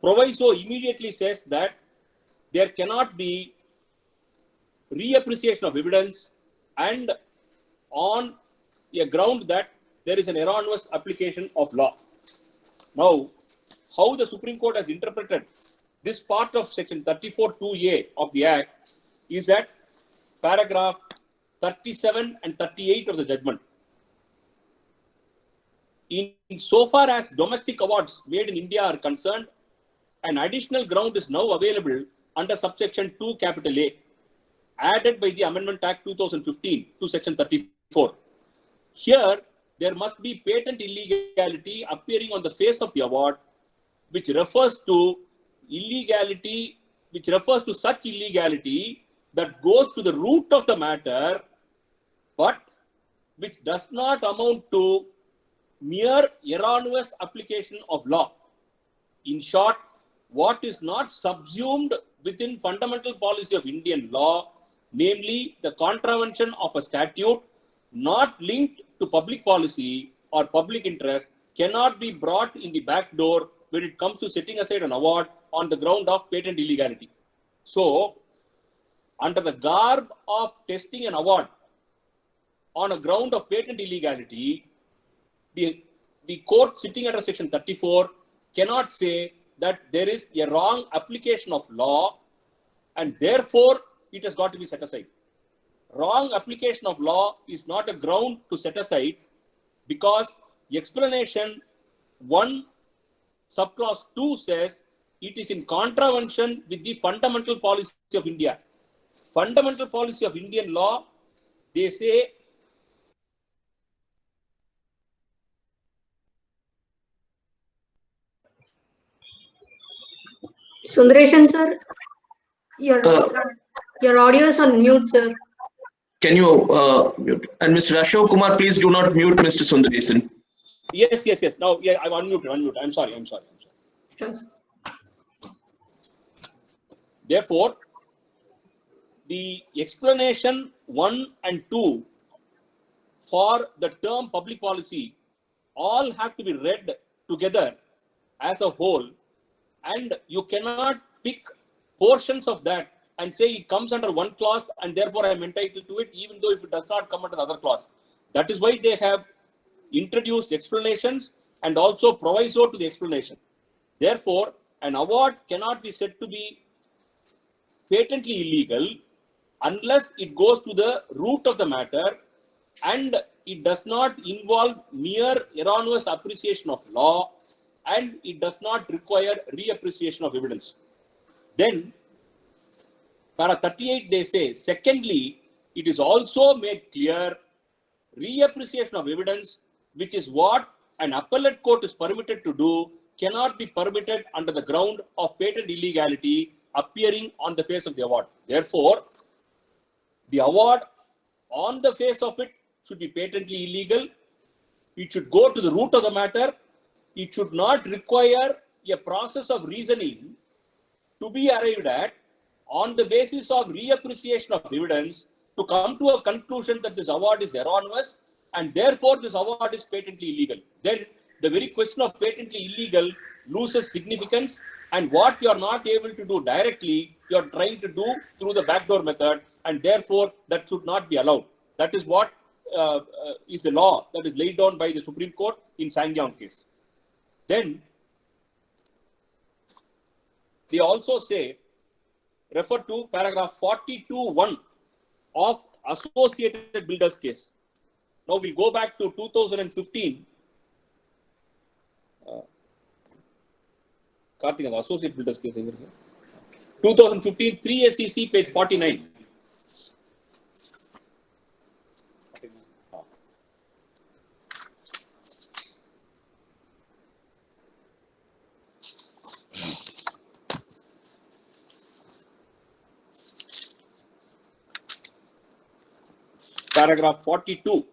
proviso immediately says that there cannot be reappreciation of evidence and on a ground that there is an erroneous application of law. Now, how the Supreme Court has interpreted this part of section 34(2)(a) of the Act is that paragraph 37 and 38 of the judgment. In so far as domestic awards made in India are concerned, an additional ground is now available under subsection 2(A), added by the Amendment Act 2015 to section 34. Here, there must be patent illegality appearing on the face of the award, which refers to illegality, which refers to such illegality that goes to the root of the matter, but which does not amount to mere erroneous application of law. In short, what is not subsumed within fundamental policy of Indian law, namely the contravention of a statute not linked to public policy or public interest, cannot be brought in the back door when it comes to setting aside an award on the ground of patent illegality. So, under the garb of testing an award on a ground of patent illegality, the court sitting under section 34 cannot say that there is a wrong application of law and therefore it has got to be set aside. Wrong application of law is not a ground to set aside because explanation 1 subclause 2 says it is in contravention with the fundamental policy of India. Fundamental policy of Indian law, they say Sundaresan sir, your audio is on mute, sir. Can you mute? And Mr. Ashok Kumar, please do not mute Mr. Sundaresan. Yes. Now, yeah, I'm unmuted. I'm sorry. Yes. Therefore, the explanation 1 and 2 for the term public policy all have to be read together as a whole, and you cannot pick portions of that and say it comes under one clause and therefore I am entitled to it, even though if it does not come under the other clause. That is why they have introduced explanations and also proviso to the explanation. Therefore, an award cannot be said to be patently illegal unless it goes to the root of the matter and it does not involve mere erroneous appreciation of law and it does not require reappreciation of evidence. Then, para 38 they say, secondly, it is also made clear reappreciation of evidence, which is what an appellate court is permitted to do cannot be permitted under the ground of patent illegality appearing on the face of the award. Therefore, the award on the face of it should be patently illegal. It should go to the root of the matter. It should not require a process of reasoning to be arrived at on the basis of reappreciation of evidence to come to a conclusion that this award is erroneous and therefore this award is patently illegal. Then the very question of patently illegal loses significance, and what you are not able to do directly, you are trying to do through the backdoor method, and therefore that should not be allowed. That is what is the law that is laid down by the Supreme Court in SsangYong case. Then they also say, refer to paragraph 42(1) of Associated Builders case. Now we go back to 2015. Karthik, the Associated Builders case. 2015, 3 SEC, page 49. Paragraph 42.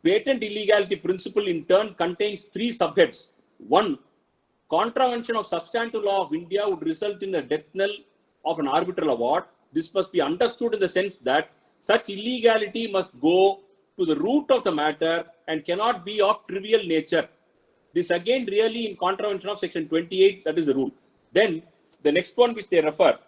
Patent illegality principle in turn contains 3 subheads. 1. Contravention of substantive law of India would result in the death knell of an arbitral award. This must be understood in the sense that such illegality must go to the root of the matter and cannot be of trivial nature. This again really in contravention of section 28, that is the rule. Then the next one which they refer,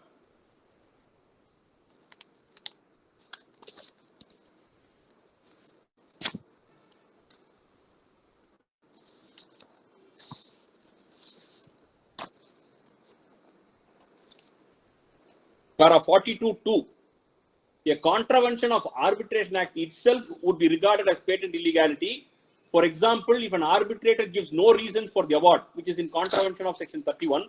Para 42(2), a contravention of Arbitration Act itself would be regarded as patent illegality. For example, if an arbitrator gives no reason for the award, which is in contravention of section 31,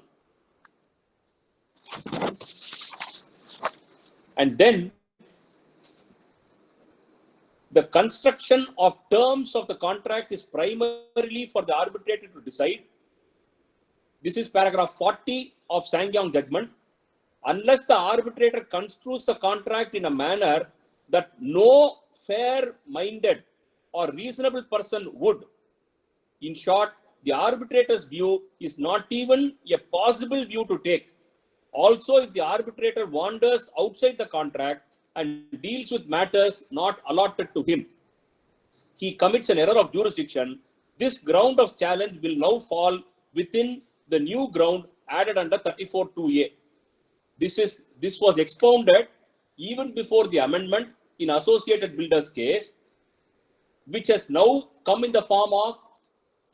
and then the construction of terms of the contract is primarily for the arbitrator to decide. This is paragraph 40 of SsangYong judgment. Unless the arbitrator construes the contract in a manner that no fair-minded or reasonable person would. In short, the arbitrator's view is not even a possible view to take. Also, if the arbitrator wanders outside the contract and deals with matters not allotted to him, he commits an error of jurisdiction. This ground of challenge will now fall within the new ground added under 34(2)(a). This was expounded even before the amendment in Associated Builders case, which has now come in the form of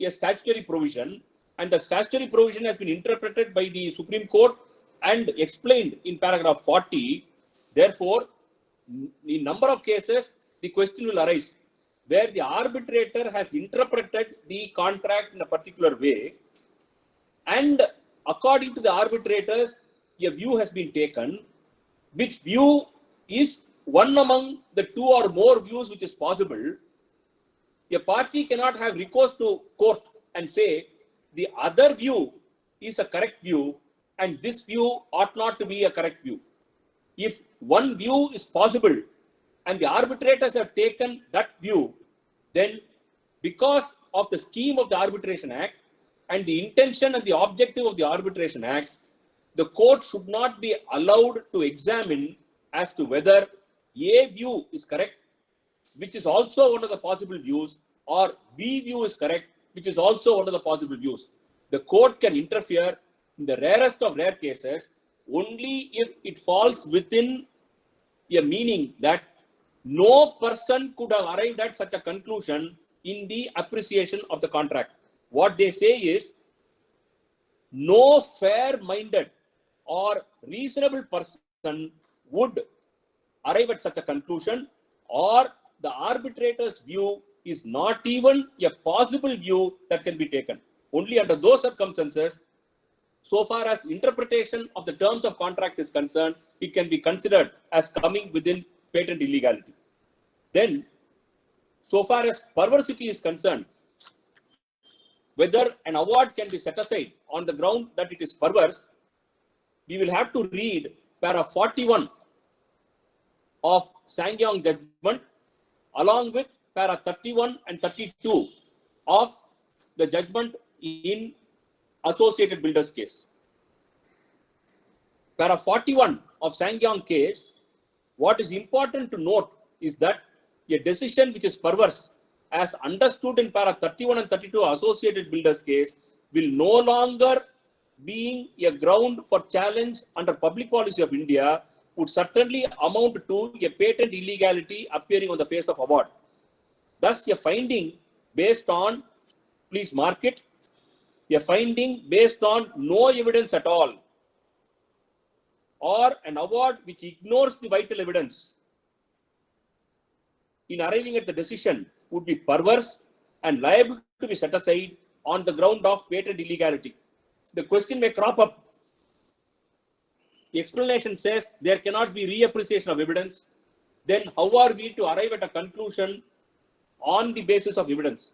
a statutory provision, and the statutory provision has been interpreted by the Supreme Court and explained in paragraph 40. Therefore, in number of cases, the question will arise where the arbitrator has interpreted the contract in a particular way, and according to the arbitrators, a view has been taken, which view is one among the 2 or more views which is possible. A party cannot have recourse to court and say the other view is a correct view and this view ought not to be a correct view. If one view is possible and the arbitrators have taken that view, then because of the scheme of the Arbitration Act and the intention and the objective of the Arbitration Act, the court should not be allowed to examine as to whether A view is correct, which is also one of the possible views, or B view is correct, which is also one of the possible views. The court can interfere in the rarest of rare cases only if it falls within a meaning that no person could have arrived at such a conclusion in the appreciation of the contract. What they say is, no fair-minded or reasonable person would arrive at such a conclusion, or the arbitrator's view is not even a possible view that can be taken. Only under those circumstances, so far as interpretation of the terms of contract is concerned, it can be considered as coming within patent illegality. Then So far as perversity is concerned, whether an award can be set aside on the ground that it is perverse, we will have to read para 41 of Sangyong judgment along with para 31 and 32 of the judgment in Associated Builders case. Para 41 of Sangyong case, what is important to note is that a decision which is perverse, as understood in para 31 and 32 Associated Builders case, will no longer being a ground for challenge under public policy of India, would certainly amount to a patent illegality appearing on the face of award. Thus, a finding based on, please mark it, a finding based on no evidence at all, or an award which ignores the vital evidence in arriving at the decision would be perverse and liable to be set aside on the ground of patent illegality. The question may crop up. The explanation says there cannot be reappreciation of evidence. Then how are we to arrive at a conclusion on the basis of evidence?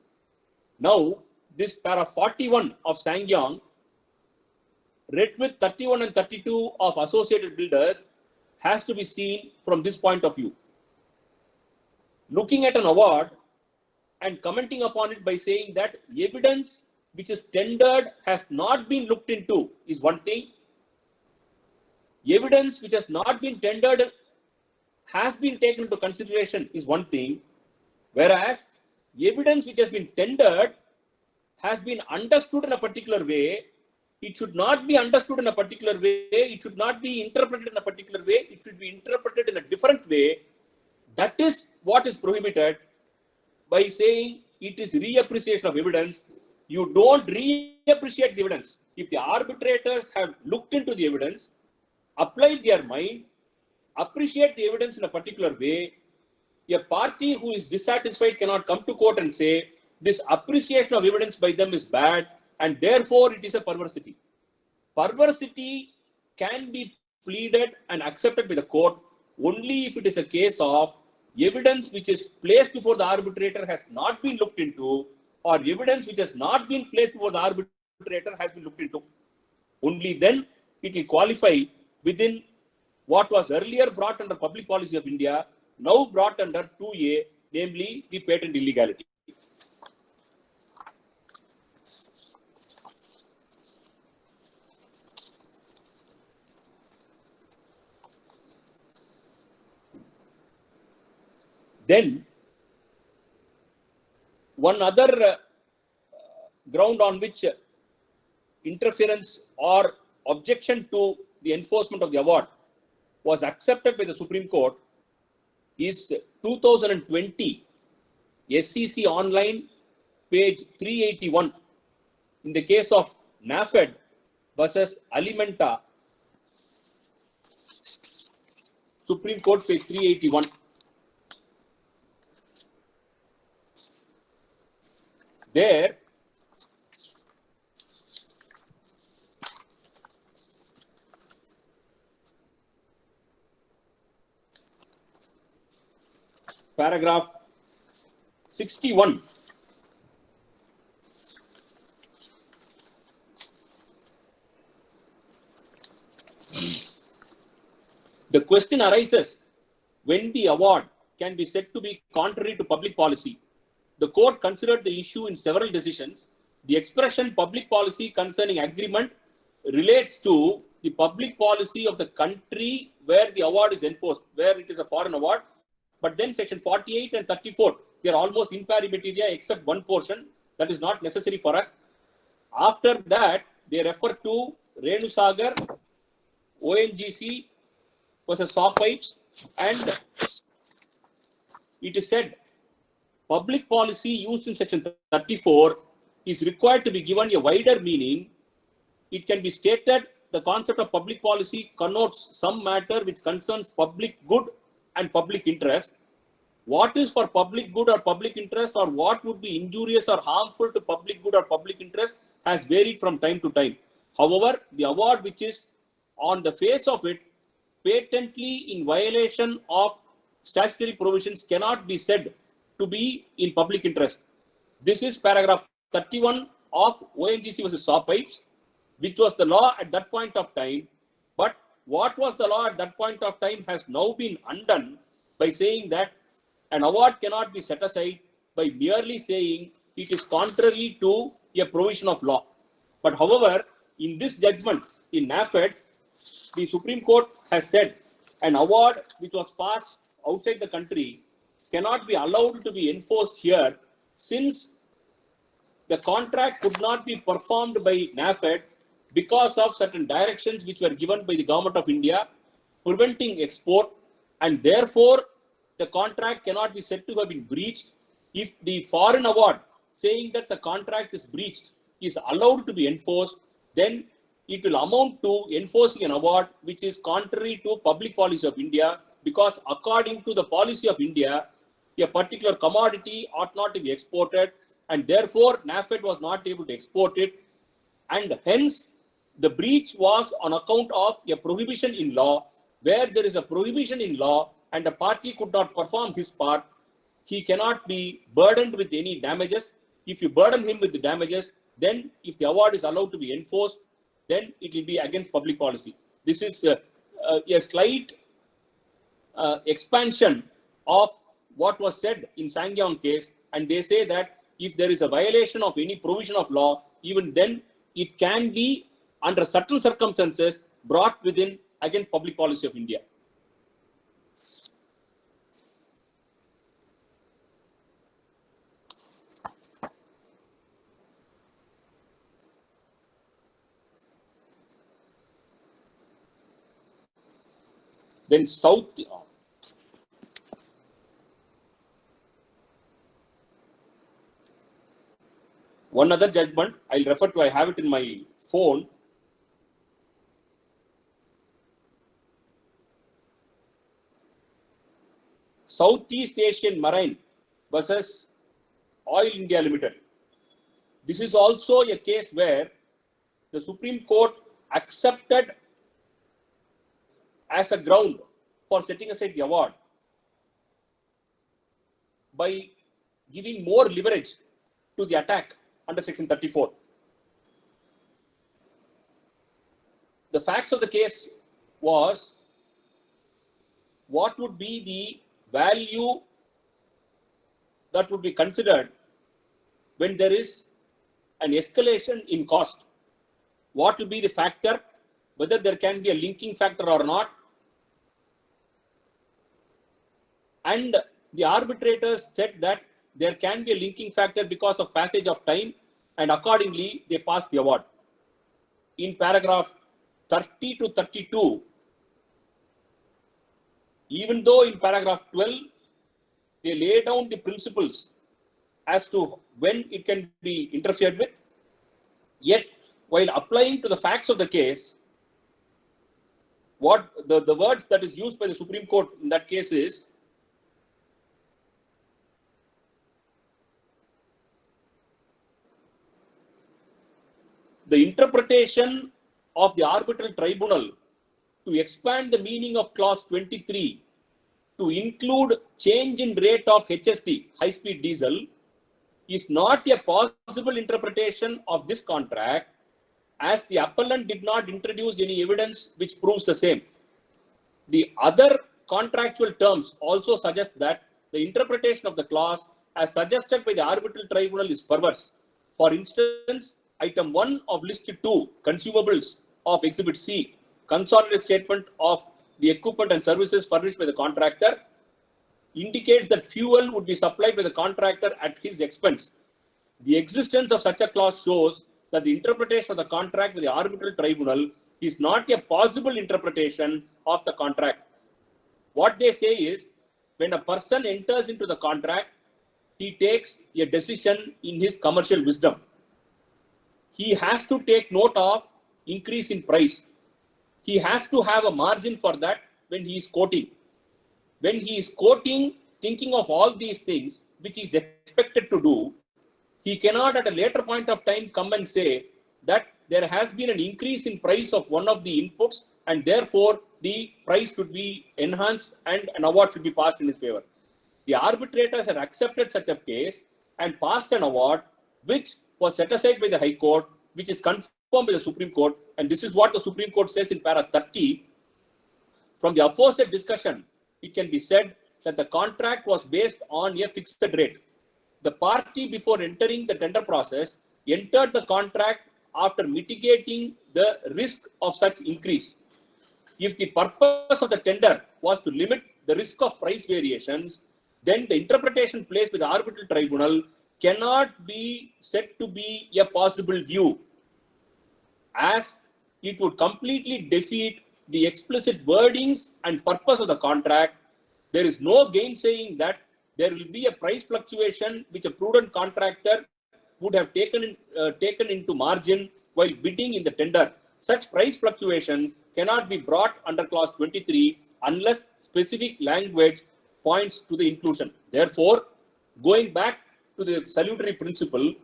Now, this para 41 of Sangyong, read with 31 and 32 of Associated Builders, has to be seen from this point of view. Looking at an award and commenting upon it by saying that evidence which is tendered has not been looked into is one thing. Evidence which has not been tendered has been taken into consideration is one thing, whereas evidence which has been tendered has been understood in a particular way. It should not be understood in a particular way. It should not be interpreted in a particular way. It should be interpreted in a different way. That is what is prohibited by saying it is reappreciation of evidence. You don't reappreciate the evidence. If the arbitrators have looked into the evidence, applied their mind, appreciate the evidence in a particular way, a party who is dissatisfied cannot come to court and say this appreciation of evidence by them is bad and therefore it is a perversity. Perversity can be pleaded and accepted by the court only if it is a case of evidence which is placed before the arbitrator has not been looked into, or evidence which has not been placed before the arbitrator has been looked into. Only then it will qualify within what was earlier brought under public policy of India, now brought under 2A, namely the patent illegality. Then, one other ground on which interference or objection to the enforcement of the award was accepted by the Supreme Court is 2020 SEC Online, page 381, in the case of NAFED versus Alimenta, Supreme Court, page 381. There, paragraph 61, the question arises when the award can be said to be contrary to public policy. The court considered the issue in several decisions. The expression public policy concerning agreement relates to the public policy of the country where the award is enforced, where it is a foreign award. But then section 48 and 34, they are almost in pari materia except one portion that is not necessary for us. After that, they refer to Renusagar, ONGC versus Sophites, and it is said public policy used in section 34 is required to be given a wider meaning. It can be stated the concept of public policy connotes some matter which concerns public good and public interest. What is for public good or public interest, or what would be injurious or harmful to public good or public interest, has varied from time to time. However, the award which is on the face of it patently in violation of statutory provisions cannot be said to be in public interest. This is paragraph 31 of ONGC versus SAW Pipes, which was the law at that point of time. But what was the law at that point of time has now been undone by saying that an award cannot be set aside by merely saying it is contrary to a provision of law. But however, in this judgment in NAFED, the Supreme Court has said an award which was passed outside the country cannot be allowed to be enforced here, since the contract could not be performed by NAFED because of certain directions which were given by the Government of India preventing export, and therefore the contract cannot be said to have been breached. If the foreign award saying that the contract is breached is allowed to be enforced, then it will amount to enforcing an award which is contrary to public policy of India, because according to the policy of India, a particular commodity ought not to be exported, and therefore NAFED was not able to export it, and hence the breach was on account of a prohibition in law. Where there is a prohibition in law and a party could not perform his part, he cannot be burdened with any damages. If you burden him with the damages, then if the award is allowed to be enforced, then it will be against public policy. This is a slight expansion of what was said in Sangyong case, and they say that if there is a violation of any provision of law, even then it can be under certain circumstances brought within against public policy of India. Then one other judgment I'll refer to, I have it in my phone. Southeast Asian Marine versus Oil India Limited. This is also a case where the Supreme Court accepted as a ground for setting aside the award by giving more leverage to the attack under section 34. The facts of the case was, what would be the value that would be considered when there is an escalation in cost? What will be the factor, whether there can be a linking factor or not? And the arbitrators said that there can be a linking factor because of passage of time, and accordingly they passed the award. In paragraph 30 to 32, even though in paragraph 12 they lay down the principles as to when it can be interfered with, yet while applying to the facts of the case, what the words that is used by the Supreme Court in that case is, the interpretation of the arbitral tribunal to expand the meaning of clause 23 to include change in rate of HSD, high-speed diesel, is not a possible interpretation of this contract, as the appellant did not introduce any evidence which proves the same. The other contractual terms also suggest that the interpretation of the clause as suggested by the arbitral tribunal is perverse. For instance, item 1 of list 2, consumables of exhibit C, consolidated statement of the equipment and services furnished by the contractor, indicates that fuel would be supplied by the contractor at his expense. The existence of such a clause shows that the interpretation of the contract with the arbitral tribunal is not a possible interpretation of the contract. What they say is, when a person enters into the contract, he takes a decision in his commercial wisdom. He has to take note of increase in price. He has to have a margin for that when he is quoting. When he is quoting, thinking of all these things, which he is expected to do, he cannot at a later point of time come and say that there has been an increase in price of one of the inputs and therefore the price should be enhanced and an award should be passed in his favor. The arbitrators had accepted such a case and passed an award which was set aside by the High Court, which is confirmed by the Supreme Court. And this is what the Supreme Court says in para 30. From the aforesaid discussion, it can be said that the contract was based on a fixed rate. The party, before entering the tender process, entered the contract after mitigating the risk of such increase. If the purpose of the tender was to limit the risk of price variations, then the interpretation placed by the arbitral tribunal cannot be said to be a possible view, as it would completely defeat the explicit wordings and purpose of the contract. There is no gainsaying that there will be a price fluctuation which a prudent contractor would have taken into margin while bidding in the tender. Such price fluctuations cannot be brought under clause 23 unless specific language points to the inclusion. Therefore, going back to the salutary principle,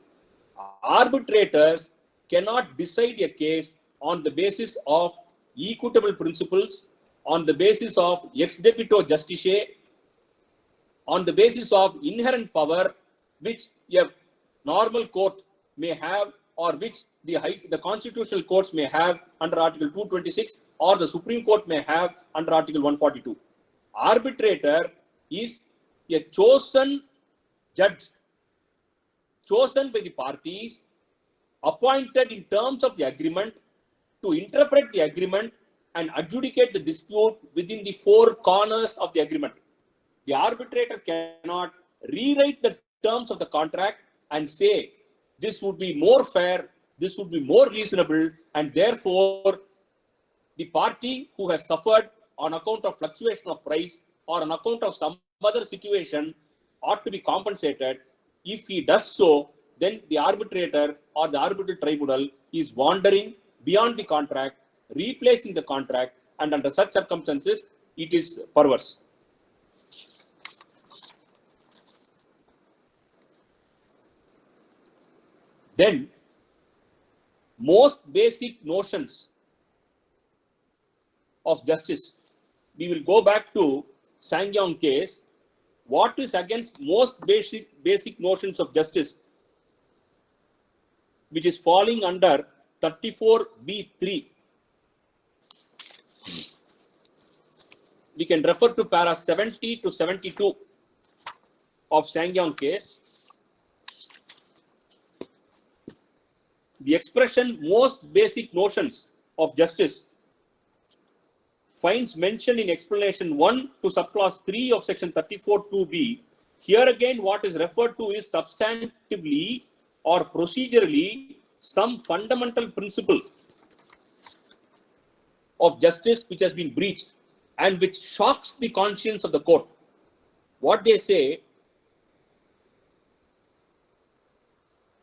arbitrators cannot decide a case on the basis of equitable principles, on the basis of ex debito justitiae, on the basis of inherent power which a normal court may have, or which the constitutional courts may have under Article 226, or the Supreme Court may have under Article 142. Arbitrator is a chosen judge, chosen by the parties, appointed in terms of the agreement to interpret the agreement and adjudicate the dispute within the four corners of the agreement. The arbitrator cannot rewrite the terms of the contract and say this would be more fair, this would be more reasonable, and therefore the party who has suffered on account of fluctuation of price or on account of some other situation ought to be compensated. If he does so, then the arbitrator or the arbitral tribunal is wandering beyond the contract, replacing the contract, and under such circumstances, it is perverse. Then, most basic notions of justice. We will go back to SsangYong case. What is against most basic notions of justice, which is falling under 34B3? We can refer to para 70 to 72 of SsangYong case. The expression most basic notions of justice finds mention in explanation 1 to subclause 3 of section 34(2)(b). Here again, what is referred to is substantively or procedurally some fundamental principle of justice which has been breached and which shocks the conscience of the court. What they say,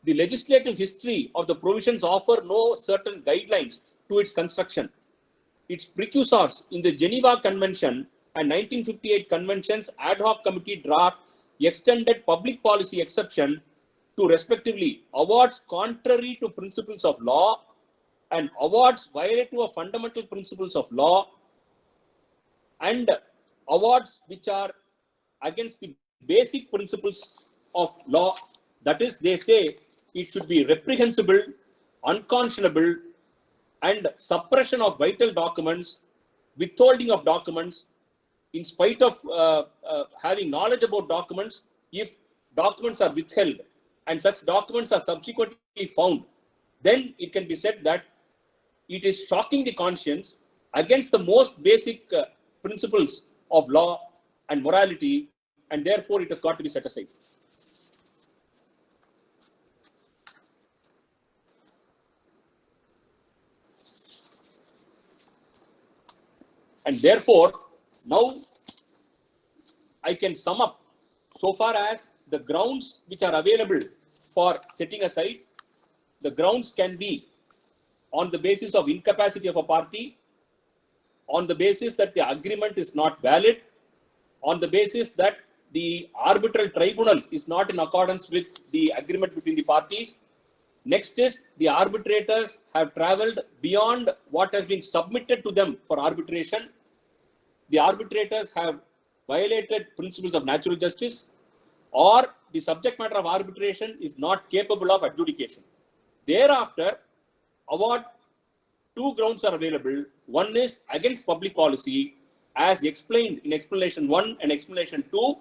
the legislative history of the provisions offer no certain guidelines to its construction. Its precursors in the Geneva Convention and 1958 Convention's ad hoc committee draft extended public policy exception to respectively awards contrary to principles of law and awards violative of fundamental principles of law and awards which are against the basic principles of law. That is, they say it should be reprehensible, unconscionable, and suppression of vital documents, withholding of documents, in spite of having knowledge about documents, if documents are withheld and such documents are subsequently found, then it can be said that it is shocking the conscience against the most basic principles of law and morality, and therefore it has got to be set aside. And therefore, now I can sum up so far as the grounds which are available for setting aside. The grounds can be on the basis of incapacity of a party, on the basis that the agreement is not valid, on the basis that the arbitral tribunal is not in accordance with the agreement between the parties. Next is the arbitrators have traveled beyond what has been submitted to them for arbitration. The arbitrators have violated principles of natural justice, or the subject matter of arbitration is not capable of adjudication. Thereafter, award two grounds are available. One is against public policy, as explained in explanation 1 and explanation 2,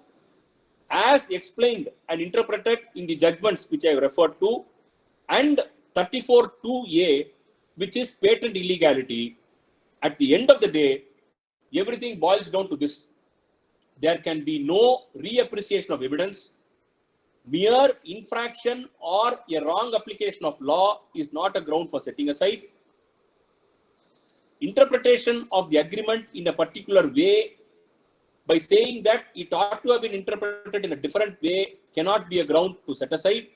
as explained and interpreted in the judgments which I have referred to, and 34(2)(a), which is patent illegality. At the end of the day, everything boils down to this. There can be no reappreciation of evidence. Mere infraction or a wrong application of law is not a ground for setting aside. Interpretation of the agreement in a particular way by saying that it ought to have been interpreted in a different way cannot be a ground to set aside.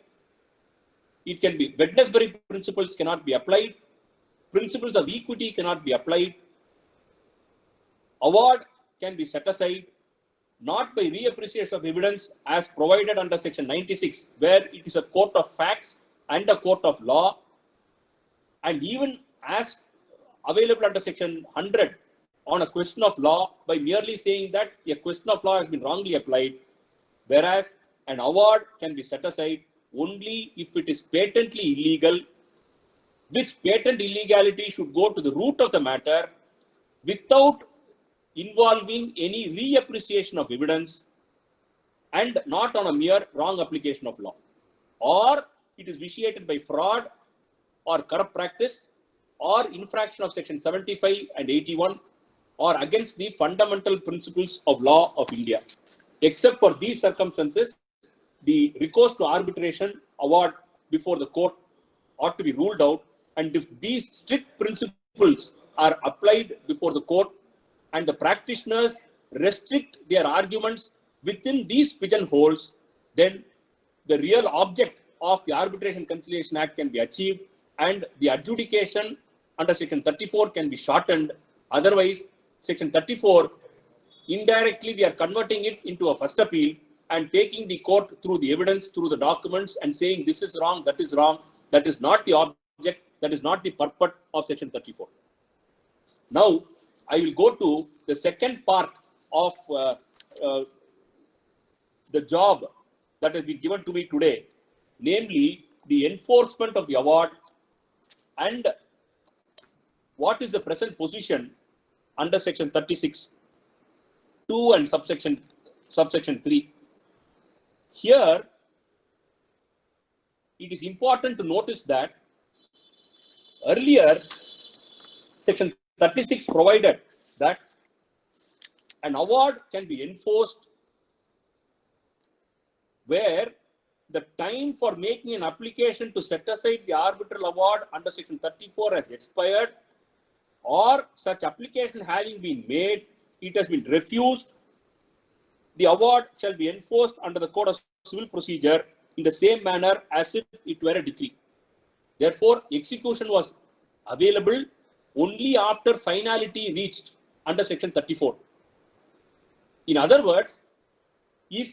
It can be Wednesbury principles cannot be applied. Principles of equity cannot be applied. Award can be set aside not by reappreciation of evidence as provided under section 96, where it is a court of facts and a court of law, and even as available under section 100 on a question of law by merely saying that a question of law has been wrongly applied, whereas an award can be set aside only if it is patently illegal, which patent illegality should go to the root of the matter without involving any reappreciation of evidence and not on a mere wrong application of law, or it is vitiated by fraud or corrupt practice or infraction of section 75 and 81 or against the fundamental principles of law of India. Except for these circumstances, the recourse to arbitration award before the court ought to be ruled out, and if these strict principles are applied before the court and the practitioners restrict their arguments within these pigeonholes, then the real object of the Arbitration Conciliation Act can be achieved and the adjudication under section 34 can be shortened. Otherwise, section 34, indirectly we are converting it into a first appeal and taking the court through the evidence, through the documents, and saying this is wrong, that is wrong, that is not the object, that is not the purport of section 34. Now, I will go to the second part of the job that has been given to me today, namely the enforcement of the award and what is the present position under section 36(2) and subsection 3. Here, it is important to notice that earlier section 36 provided that an award can be enforced where the time for making an application to set aside the arbitral award under section 34 has expired, or such application having been made, it has been refused. The award shall be enforced under the Code of Civil Procedure in the same manner as if it were a decree. Therefore, execution was available only after finality reached under section 34. In other words, if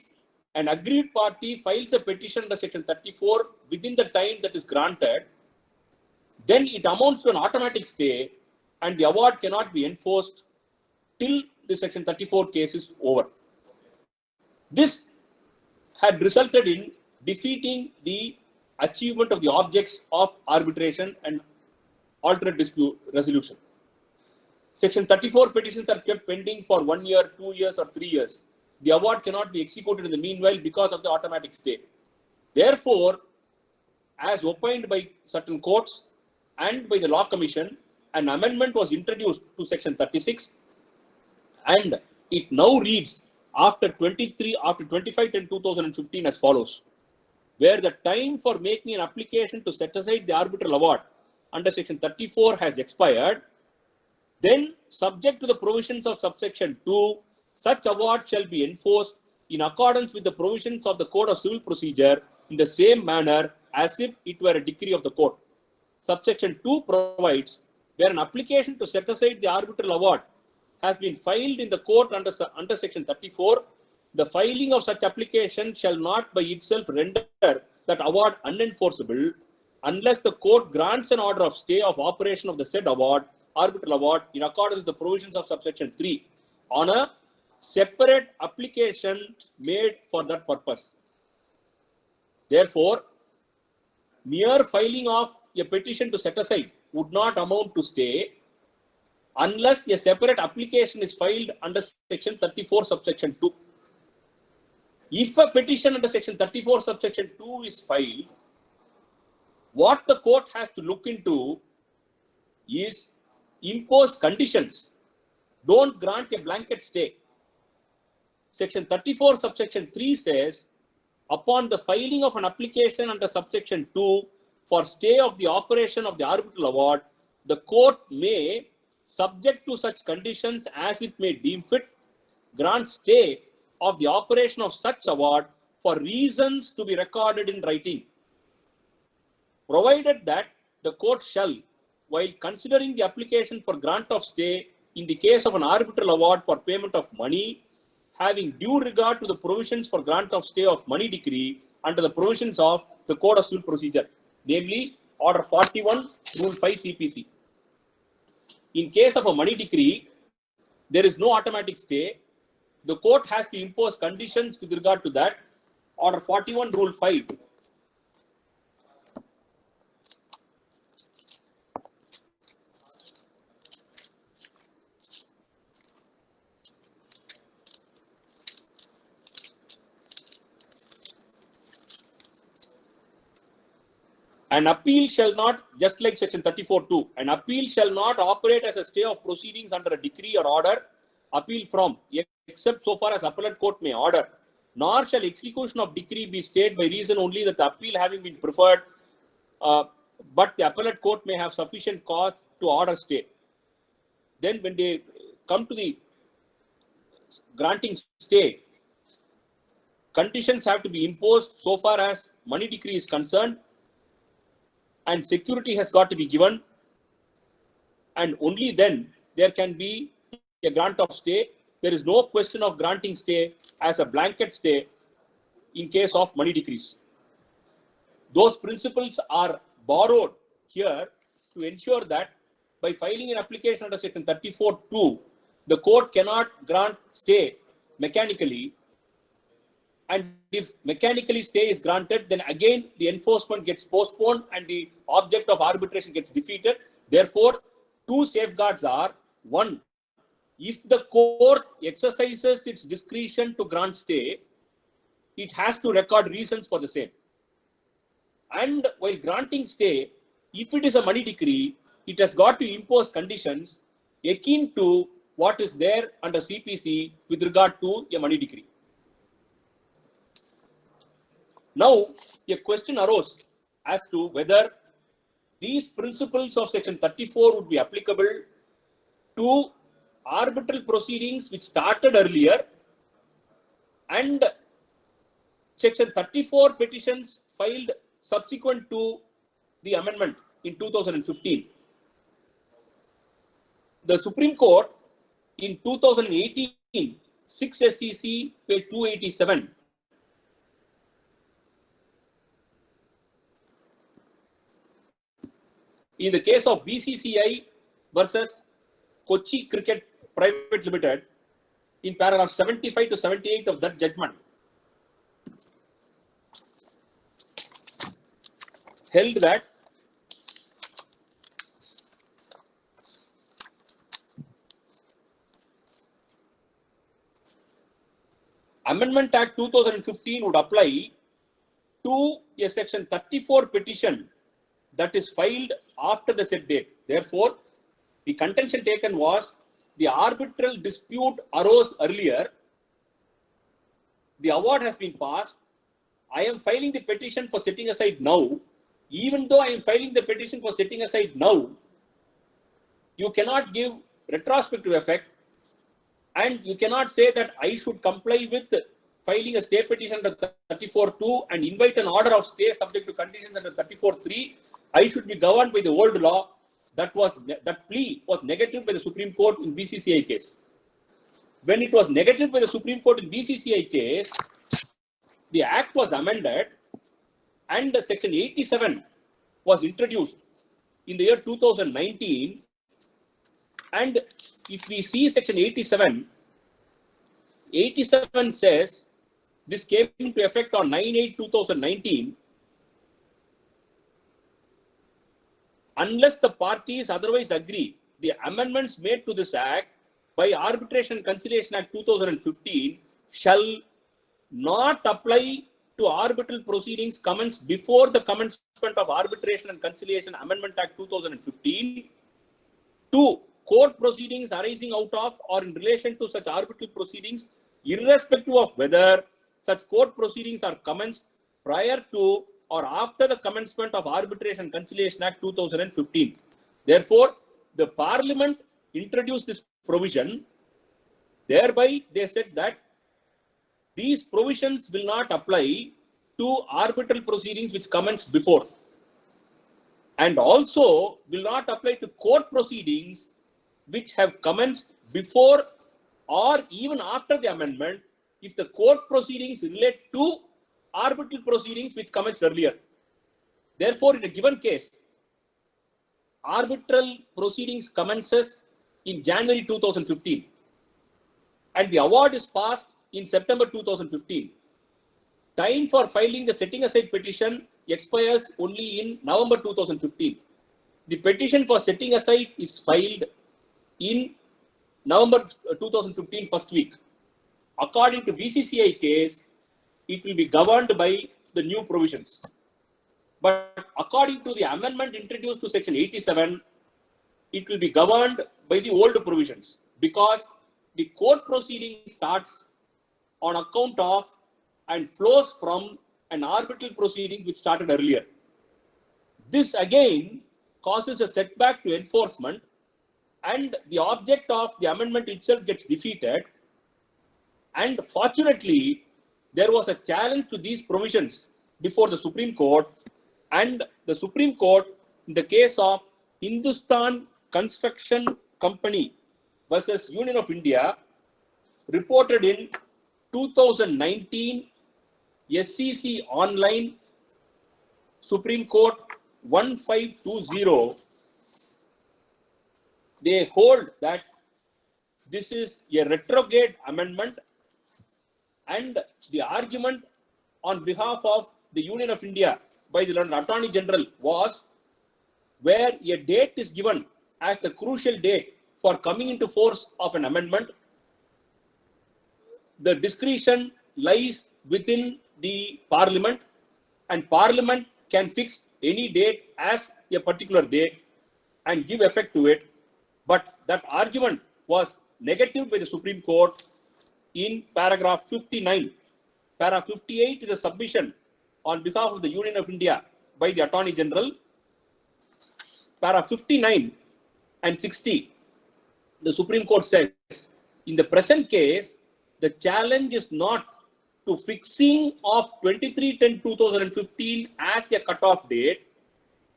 an aggrieved party files a petition under section 34 within the time that is granted, then it amounts to an automatic stay and the award cannot be enforced till the section 34 case is over. This had resulted in defeating the achievement of the objects of arbitration and alternate dispute resolution. Section 34 petitions are kept pending for 1 year, 2 years, or 3 years. The award cannot be executed in the meanwhile because of the automatic stay. Therefore, as opined by certain courts and by the Law Commission, an amendment was introduced to section 36, and it now reads after 25/10/2015 as follows: where the time for making an application to set aside the arbitral award under section 34 has expired, then subject to the provisions of subsection 2, such award shall be enforced in accordance with the provisions of the Code of Civil Procedure in the same manner as if it were a decree of the court. Subsection 2 provides where an application to set aside the arbitral award has been filed in the court under section 34, the filing of such application shall not by itself render that award unenforceable unless the court grants an order of stay of operation of the said award, arbitral award, in accordance with the provisions of subsection 3 on a separate application made for that purpose. Therefore, mere filing of a petition to set aside would not amount to stay unless a separate application is filed under section 34 subsection 2. If a petition under section 34 subsection 2 is filed, what the court has to look into is impose conditions. Don't grant a blanket stay. Section 34 subsection 3 says, upon the filing of an application under subsection 2 for stay of the operation of the arbitral award, the court may, subject to such conditions as it may deem fit, grant stay of the operation of such award for reasons to be recorded in writing, provided that the court shall, while considering the application for grant of stay in the case of an arbitral award for payment of money, having due regard to the provisions for grant of stay of money decree under the provisions of the Code of Civil Procedure, namely Order 41, Rule 5 CPC. In case of a money decree, there is no automatic stay. The court has to impose conditions with regard to that. Order 41, Rule 5. An appeal shall not, just like section 34(2), an appeal shall not operate as a stay of proceedings under a decree or order, appeal from, except so far as appellate court may order, nor shall execution of decree be stayed by reason only that the appeal having been preferred, but the appellate court may have sufficient cause to order stay. Then when they come to the granting stay, conditions have to be imposed so far as money decree is concerned, and security has got to be given, and only then there can be a grant of stay. There is no question of granting stay as a blanket stay in case of money decrees. Those principles are borrowed here to ensure that by filing an application under section 34(2), the court cannot grant stay mechanically, and if mechanically stay is granted, then again the enforcement gets postponed and the object of arbitration gets defeated. Therefore, two safeguards are: one, if the court exercises its discretion to grant stay, it has to record reasons for the same. And while granting stay, if it is a money decree, it has got to impose conditions akin to what is there under CPC with regard to a money decree. Now, a question arose as to whether these principles of section 34 would be applicable to arbitral proceedings which started earlier and section 34 petitions filed subsequent to the amendment in 2015. The Supreme Court in 2018, 6 SEC, page 287, in the case of BCCI versus Kochi Cricket Private Limited, in paragraph 75 to 78 of that judgment, held that Amendment Act 2015 would apply to a section 34 petition that is filed after the said date. Therefore, the contention taken was the arbitral dispute arose earlier, the award has been passed, I am filing the petition for setting aside now. Even though I am filing the petition for setting aside now, you cannot give retrospective effect, and you cannot say that I should comply with filing a stay petition under 34(2) and invite an order of stay subject to conditions under 34(3). I should be governed by the old law. That plea was negated by the Supreme Court in BCCI case. When it was negated by the Supreme Court in BCCI case, the Act was amended and Section 87 was introduced in the year 2019. And if we see Section 87, 87 says this came into effect on 9/8/2019 unless the parties otherwise agree. The amendments made to this act by Arbitration and Conciliation Act 2015 shall not apply to arbitral proceedings commenced before the commencement of Arbitration and Conciliation Amendment Act 2015. 2. Court proceedings arising out of or in relation to such arbitral proceedings, irrespective of whether such court proceedings are commenced prior to or after the commencement of Arbitration and Conciliation Act 2015. Therefore, the Parliament introduced this provision. Thereby, they said that these provisions will not apply to arbitral proceedings which commenced before, and also will not apply to court proceedings which have commenced before or even after the amendment if the court proceedings relate to arbitral proceedings which commenced earlier. Therefore, in a given case, arbitral proceedings commences in January 2015 and the award is passed in September 2015. Time for filing the setting aside petition expires only in November 2015. The petition for setting aside is filed in November 2015 first week. According to BCCI case, it will be governed by the new provisions. But according to the amendment introduced to section 87, it will be governed by the old provisions because the court proceeding starts on account of and flows from an arbitral proceeding which started earlier. This again causes a setback to enforcement and the object of the amendment itself gets defeated. And fortunately, there was a challenge to these provisions before the Supreme Court, and the Supreme Court, in the case of Hindustan Construction Company versus Union of India, reported in 2019 SCC Online Supreme Court 1520, they hold that this is a retrograde amendment, and the argument on behalf of the Union of India by the Attorney General was where a date is given as the crucial date for coming into force of an amendment, the discretion lies within the Parliament, and Parliament can fix any date as a particular date and give effect to it. But that argument was negatived by the Supreme Court in paragraph 59. Paragraph 58 is a submission on behalf of the Union of India by the Attorney General. Paragraph 59 and 60, the Supreme Court says, in the present case, the challenge is not to fixing of 23/10/2015 as a cutoff date,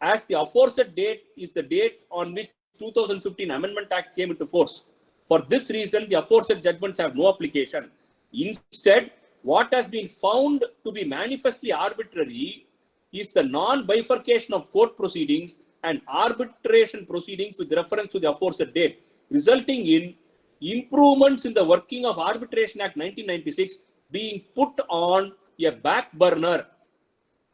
as the aforesaid date is the date on which 2015 Amendment Act came into force. For this reason, the aforesaid judgments have no application. Instead, what has been found to be manifestly arbitrary is the non-bifurcation of court proceedings and arbitration proceedings with reference to the aforesaid date, resulting in improvements in the working of Arbitration Act 1996 being put on a back burner.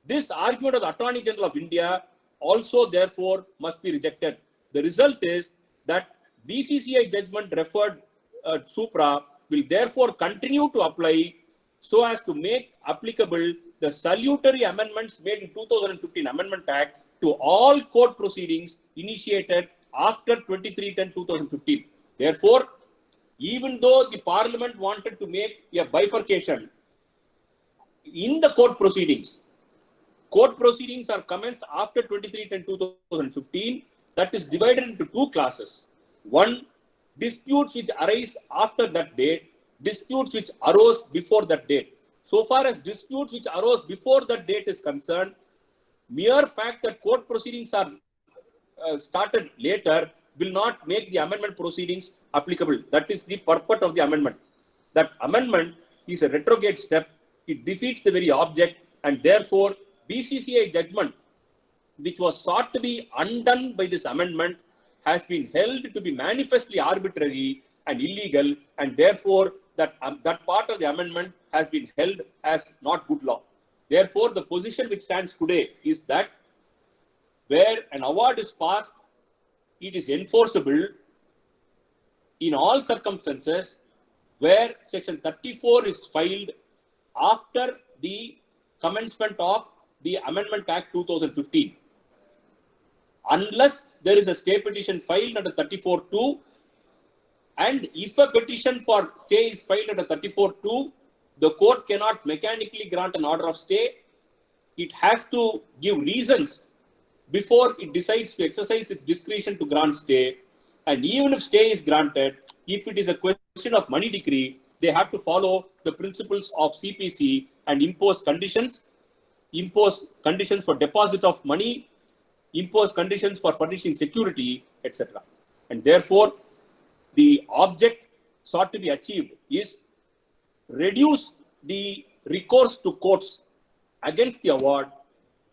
This argument of the Attorney General of India also therefore must be rejected. The result is that BCCI judgment referred supra will therefore continue to apply so as to make applicable the salutary amendments made in 2015 Amendment Act to all court proceedings initiated after 23/10/2015. Therefore, even though the Parliament wanted to make a bifurcation in the court proceedings are commenced after 23/10/2015, that is divided into two classes. One, disputes which arise after that date, disputes which arose before that date. So far as disputes which arose before that date is concerned, mere fact that court proceedings are started later will not make the amendment proceedings applicable. That is the purport of the amendment. That amendment is a retrograde step. It defeats the very object, and therefore BCCI judgment, which was sought to be undone by this amendment, has been held to be manifestly arbitrary and illegal, and therefore that that part of the amendment has been held as not good law. Therefore, the position which stands today is that where an award is passed, it is enforceable in all circumstances where Section 34 is filed after the commencement of the Amendment Act 2015. Unless there is a stay petition filed under 34(2), and if a petition for stay is filed under 34(2), the court cannot mechanically grant an order of stay. It has to give reasons before it decides to exercise its discretion to grant stay. And even if stay is granted, if it is a question of money decree, they have to follow the principles of CPC and impose conditions for deposit of money, impose conditions for furnishing security, etc. And therefore, the object sought to be achieved is reduce the recourse to courts against the award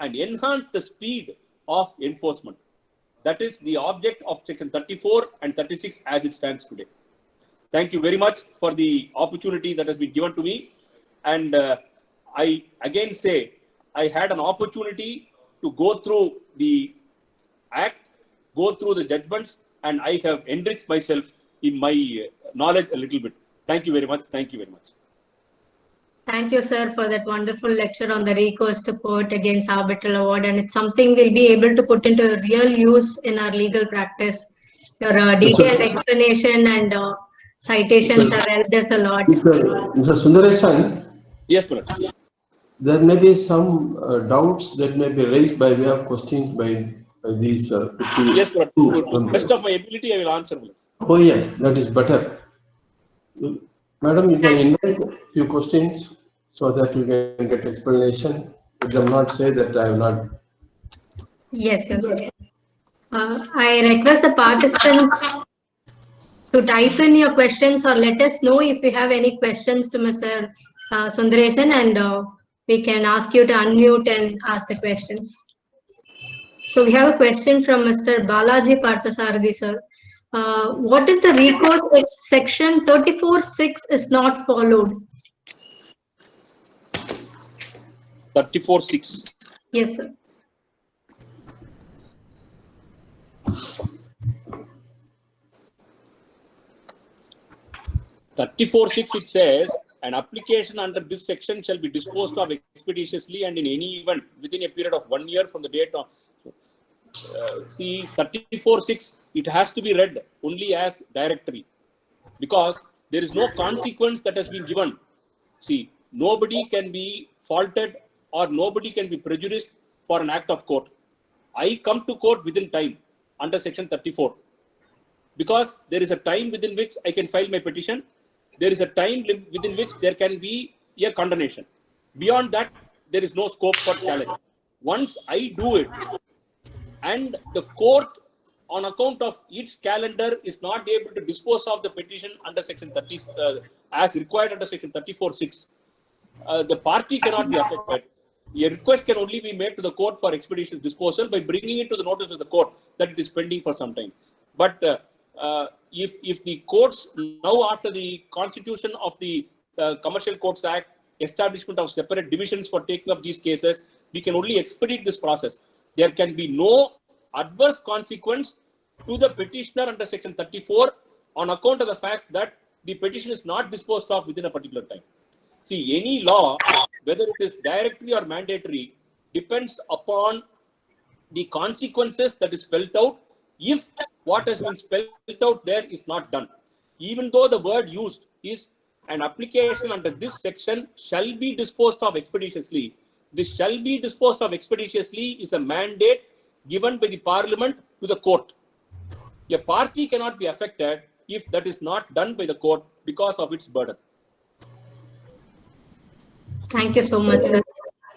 and enhance the speed of enforcement. That is the object of Section 34 and 36 as it stands today. Thank you very much for the opportunity that has been given to me. And I again say, I had an opportunity to go through the Act, go through the judgments, and I have enriched myself in my knowledge a little bit. Thank you very much. Thank you very much. Thank you, sir, for that wonderful lecture on the recourse to court against arbitral award. And it's something we'll be able to put into real use in our legal practice. Your detailed explanation and citations have helped us a lot. Mr. Sundaresan? Yes, brother. There may be some doubts that may be raised by way of questions by these. Yes, brother. To the best of my ability, I will answer, brother. Oh, yes, that is better. Madam, you can invite a few questions so that you can get explanation. Let them not say that I have not. Yes, sir. I request the participants to type in your questions or let us know if you have any questions to Mr. Sundaresan, and we can ask you to unmute and ask the questions. So we have a question from Mr. Balaji Parthasarathi, sir. What is the recourse if Section 34(6) is not followed? 34(6). Yes, sir. It says, an application under this section shall be disposed of expeditiously and in any event within a period of 1 year from the date of. See, 34(6), it has to be read only as directory because there is no consequence that has been given. See, nobody can be faulted or nobody can be prejudiced for an act of court. I come to court within time under Section 34 because there is a time within which I can file my petition. There is a time within which there can be a condemnation. Beyond that, there is no scope for challenge. Once I do it, and the court, on account of its calendar, is not able to dispose of the petition under Section 30, as required under Section 34(6), the party cannot be affected. A request can only be made to the court for expeditious disposal by bringing it to the notice of the court that it is pending for some time. But if the courts now, after the constitution of the Commercial Courts Act, establishment of separate divisions for taking up these cases, we can only expedite this process. There can be no adverse consequence to the petitioner under Section 34 on account of the fact that the petition is not disposed of within a particular time. See, any law, whether it is directory or mandatory, depends upon the consequences that is spelled out if what has been spelled out there is not done. Even though the word used is an application under this section shall be disposed of expeditiously, this shall be disposed of expeditiously is a mandate given by the Parliament to the court. A party cannot be affected if that is not done by the court because of its burden. Thank you so much, sir.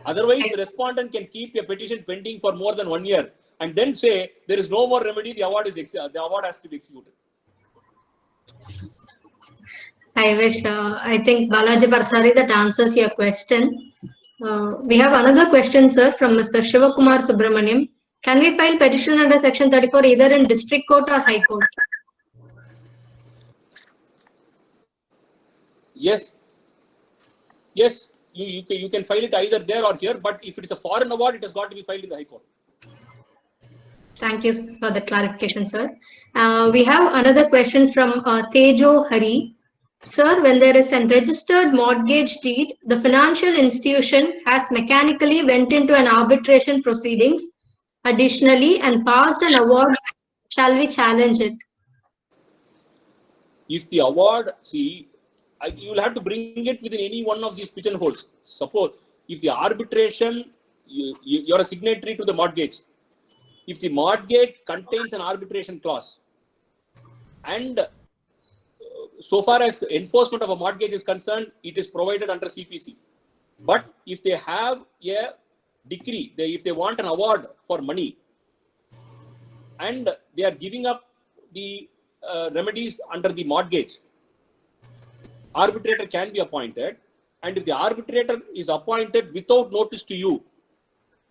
Otherwise, the respondent can keep a petition pending for more than 1 year and then say there is no more remedy, the award has to be executed. I think Balaji Parthasarathi, that answers your question. We have another question, sir, from Mr. Shivakumar Subramaniam. Can we file petition under Section 34 either in District Court or High Court? Yes. Yes, you can file it either there or here, but if it is a foreign award, it has got to be filed in the High Court. Thank you for the clarification, sir. We have another question from Tejo Hari. Sir, when there is a registered mortgage deed, the financial institution has mechanically went into an arbitration proceedings additionally and passed an award. Shall we challenge it? If the award, see, you will have to bring it within any one of these pigeonholes. Suppose if the arbitration, you're a signatory to the mortgage. If the mortgage contains an arbitration clause, and so far as enforcement of a mortgage is concerned, it is provided under CPC. But if they have a decree, if they want an award for money, and they are giving up the remedies under the mortgage, arbitrator can be appointed. And if the arbitrator is appointed without notice to you,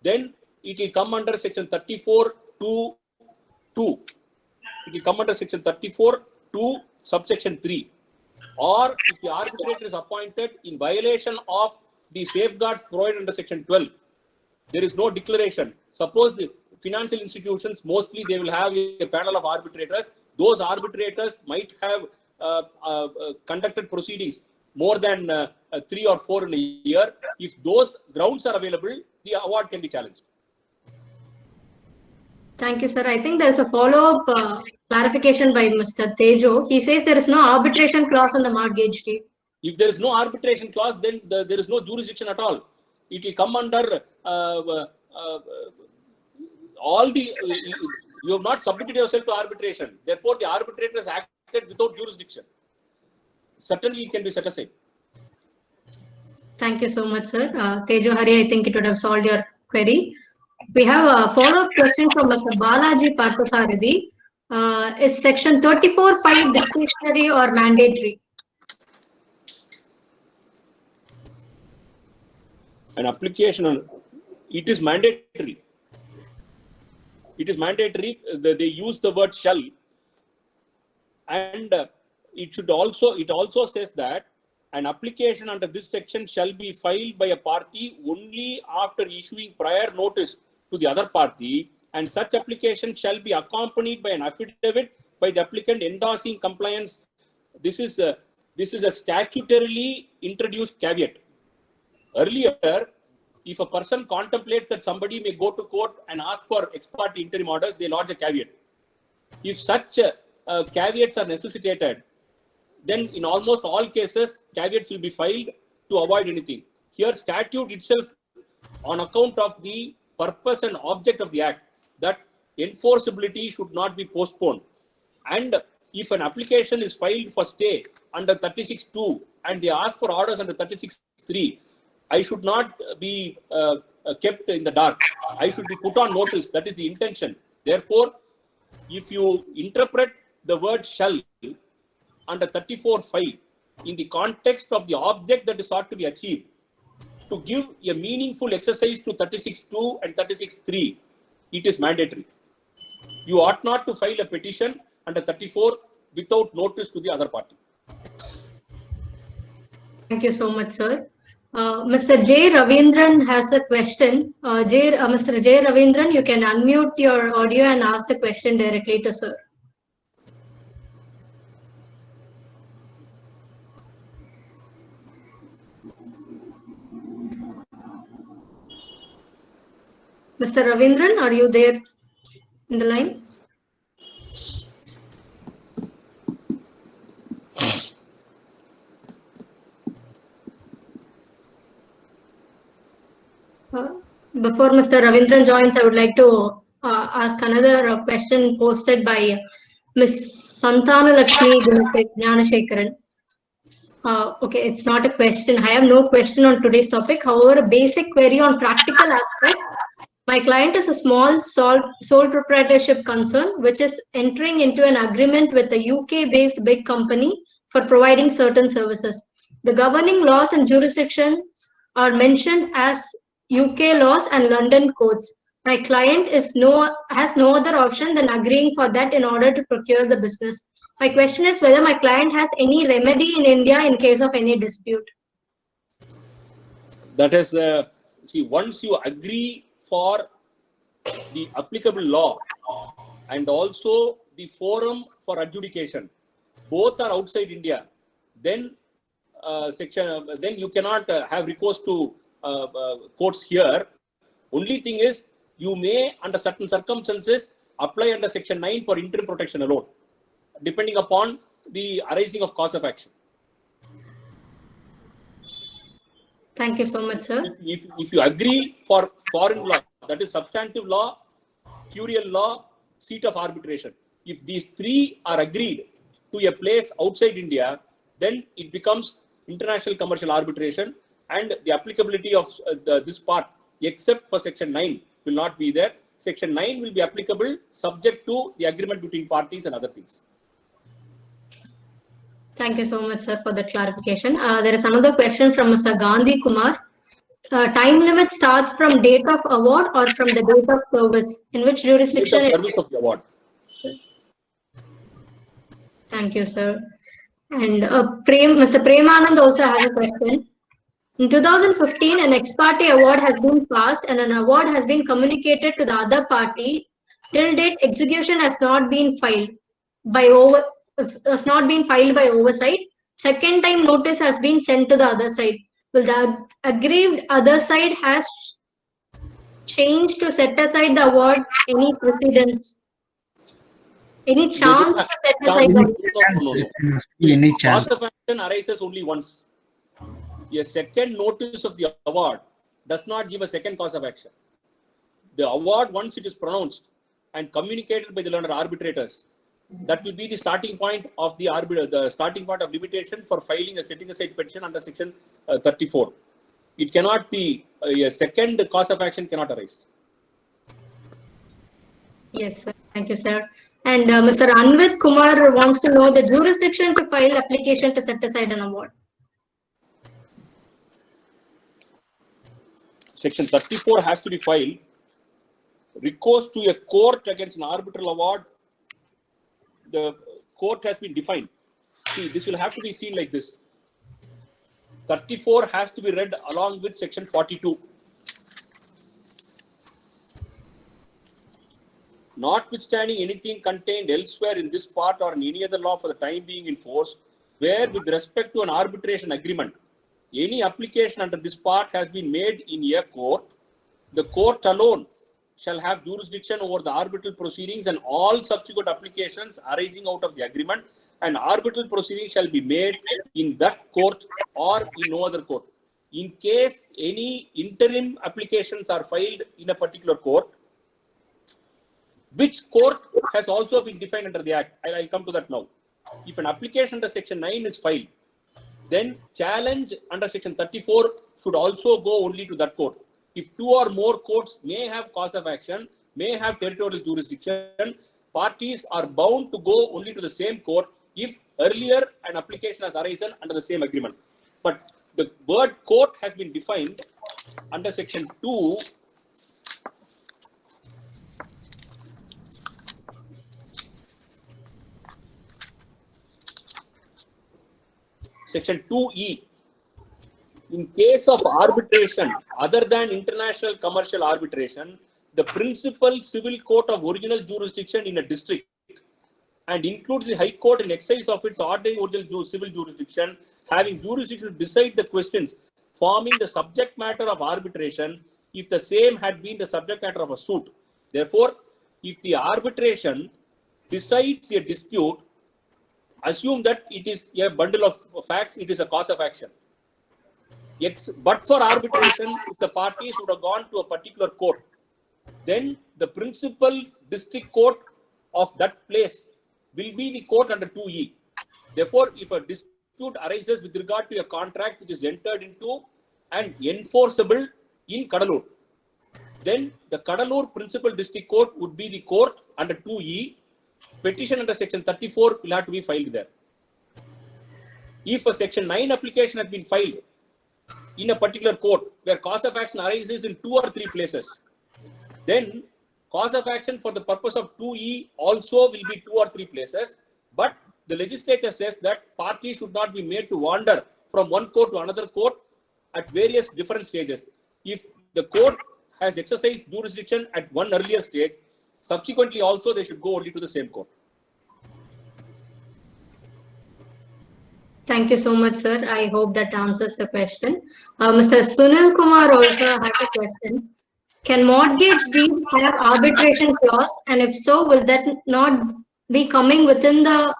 then it will come under section 34(2). It will come under section 34(2) subsection 3. Or if the arbitrator is appointed in violation of the safeguards provided under section 12, there is no declaration. Suppose the financial institutions, mostly they will have a panel of arbitrators. Those arbitrators might have conducted proceedings more than 3 or 4 in a year. If those grounds are available, the award can be challenged. Thank you, sir. I think there's a follow-up clarification by Mr. Tejo. He says there is no arbitration clause in the mortgage deed. If there is no arbitration clause, then there is no jurisdiction at all. It will come under all the, you have not submitted yourself to arbitration. Therefore, the arbitrator has acted without jurisdiction. Certainly, it can be set aside. Thank you so much, sir. Tejo Hari, I think it would have solved your query. We have a follow-up question from Mr. Balaji Parthasarathy. Is section 34(5) discretionary or mandatory? An application, it is mandatory. It is mandatory. They use the word shall, and it also says that an application under this section shall be filed by a party only after issuing prior notice to the other party, and such application shall be accompanied by an affidavit by the applicant endorsing compliance. This is a statutorily introduced caveat. Earlier, if a person contemplates that somebody may go to court and ask for ex parte interim orders, they lodge a caveat. If such caveats are necessitated, then in almost all cases, caveats will be filed to avoid anything. Here, statute itself, on account of the purpose and object of the act, that enforceability should not be postponed. And if an application is filed for stay under 36(2) and they ask for orders under 36(3), I should not be kept in the dark. I should be put on notice. That is the intention. Therefore, if you interpret the word shall under 34(5) in the context of the object that is sought to be achieved, to give a meaningful exercise to 36(2) and 36(3), it is mandatory. You ought not to file a petition under 34 without notice to the other party. Thank you so much, sir. Mr. J. Ravindran has a question. Mr. J. Ravindran, you can unmute your audio and ask the question directly to sir. Mr. Ravindran, are you there in the line? Before Mr. Ravindran joins, I would like to ask another question posted by Ms. Santana Lakshmi Gnanashekaran. Okay, it's not a question. I have no question on today's topic. However, a basic query on practical aspect. My client is a small sole proprietorship concern, which is entering into an agreement with a UK-based big company for providing certain services. The governing laws and jurisdictions are mentioned as UK laws and London codes. My client has no other option than agreeing for that in order to procure the business. My question is whether my client has any remedy in India in case of any dispute. That is, see, once you agree for the applicable law and also the forum for adjudication, both are outside India, then then you cannot have recourse to courts here. Only thing is, you may, under certain circumstances, apply under Section 9 for interim protection alone, depending upon the arising of cause of action. Thank you so much, sir. If you agree for foreign law, that is substantive law, curial law, seat of arbitration, if these three are agreed to a place outside India, then it becomes international commercial arbitration, and the applicability of this part, except for Section 9, will not be there. Section 9 will be applicable subject to the agreement between parties and other things. Thank you so much, sir, for the clarification. There is another question from Mr. Gandhi Kumar. Time limit starts from date of award or from the date of service? In which jurisdiction? Date of service of the award. Thank you, sir. And Mr. Premanand also has a question. In 2015, an ex parte award has been passed and an award has been communicated to the other party. Till date, execution has not been filed by oversight. Second time notice has been sent to the other side. Will the aggrieved other side has changed to set aside the award? Any precedents? Any chance to set aside the award? No. Cause of action arises only once. A second notice of the award does not give a second cause of action. The award, once it is pronounced and communicated by the learned arbitrators, that will be the starting point of the starting point of limitation for filing a setting aside petition under Section 34. It cannot be a second cause of action cannot arise. Yes, sir. Thank you, sir. And Mr. Anvit Kumar wants to know the jurisdiction to file application to set aside an award. Section 34 has to be filed. Recourse to a court against an arbitral award, the court has been defined. See, this will have to be seen like this. 34 has to be read along with Section 42. Notwithstanding anything contained elsewhere in this part or in any other law for the time being in force, where with respect to an arbitration agreement, any application under this part has been made in a court, the court alone shall have jurisdiction over the arbitral proceedings and all subsequent applications arising out of the agreement, and arbitral proceedings shall be made in that court or in no other court. In case any interim applications are filed in a particular court, which court has also been defined under the Act. I'll come to that now. If an application under Section 9 is filed, then challenge under Section 34 should also go only to that court. If two or more courts may have cause of action, may have territorial jurisdiction, parties are bound to go only to the same court if earlier an application has arisen under the same agreement. But the word court has been defined under Section 2. Section 2E. In case of arbitration other than international commercial arbitration, the principal civil court of original jurisdiction in a district and includes the High Court in exercise of its ordinary original civil jurisdiction, having jurisdiction to decide the questions forming the subject matter of arbitration if the same had been the subject matter of a suit. Therefore, if the arbitration decides a dispute, assume that it is a bundle of facts, it is a cause of action. But for arbitration, if the parties would have gone to a particular court, then the principal district court of that place will be the court under 2E. Therefore, if a dispute arises with regard to a contract which is entered into and enforceable in Kadalur, then the Kadalur principal district court would be the court under 2E. Petition under Section 34 will have to be filed there. If a Section 9 application has been filed in a particular court where cause of action arises in 2 or 3 places, then cause of action for the purpose of 2E also will be 2 or 3 places, but the legislature says that parties should not be made to wander from one court to another court at various different stages. If the court has exercised jurisdiction at one earlier stage, subsequently also they should go only to the same court. Thank you so much, sir. I hope that answers the question. Mr. Sunil Kumar also has a question. Can mortgage deed have arbitration clause? And if so, will that not be coming within the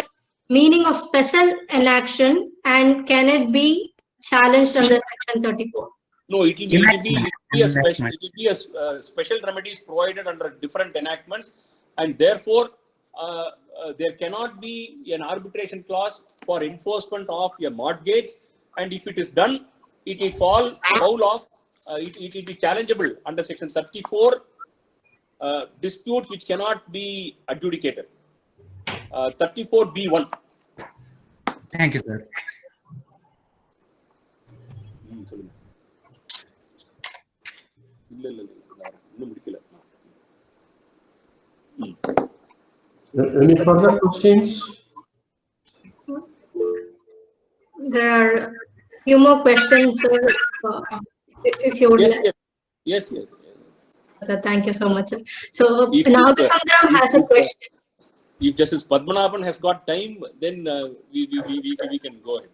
meaning of special enaction? And can it be challenged under Section 34? No, it will be a special remedies provided under different enactments, and therefore there cannot be an arbitration clause for enforcement of a mortgage. And if it is done, it will fall foul of it will be challengeable under Section 34 disputes which cannot be adjudicated. 34B1. Thank you, sir. Any further questions? There are a few more questions, sir, if you would like. Yes. Sir, thank you so much, sir. So, Nagasundram has a question. If Justice Padmanabhan has got time, then we can go ahead.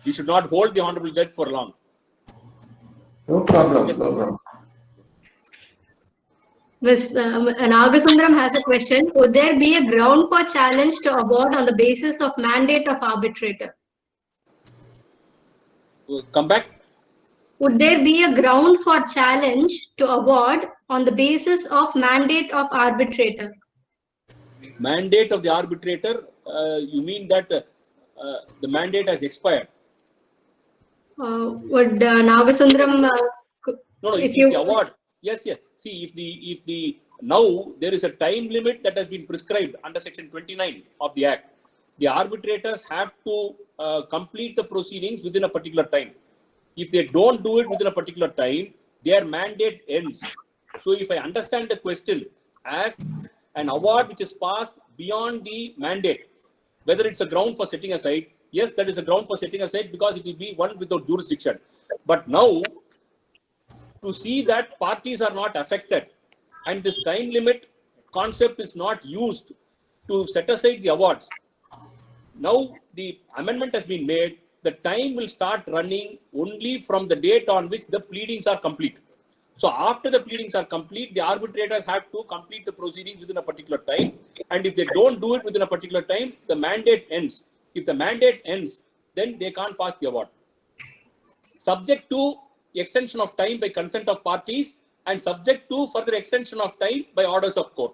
We should not hold the Honorable Judge for long. No problem, no problem. Ms. Nagasundram has a question. Would there be a ground for challenge to award on the basis of mandate of arbitrator? Come back. Would there be a ground for challenge to award on the basis of mandate of arbitrator? Mandate of the arbitrator, you mean that the mandate has expired? Would Nagasundram, No, if the award, yes. See, if the now there is a time limit that has been prescribed under Section 29 of the Act. The arbitrators have to complete the proceedings within a particular time. If they don't do it within a particular time, their mandate ends. So if I understand the question as an award which is passed beyond the mandate, whether it's a ground for setting aside, yes, that is a ground for setting aside because it will be one without jurisdiction. But now, to see that parties are not affected and this time limit concept is not used to set aside the awards, now the amendment has been made. The time will start running only from the date on which the pleadings are complete. So after the pleadings are complete, the arbitrators have to complete the proceedings within a particular time. And if they don't do it within a particular time, the mandate ends. If the mandate ends, then they can't pass the award. Subject to extension of time by consent of parties and subject to further extension of time by orders of court.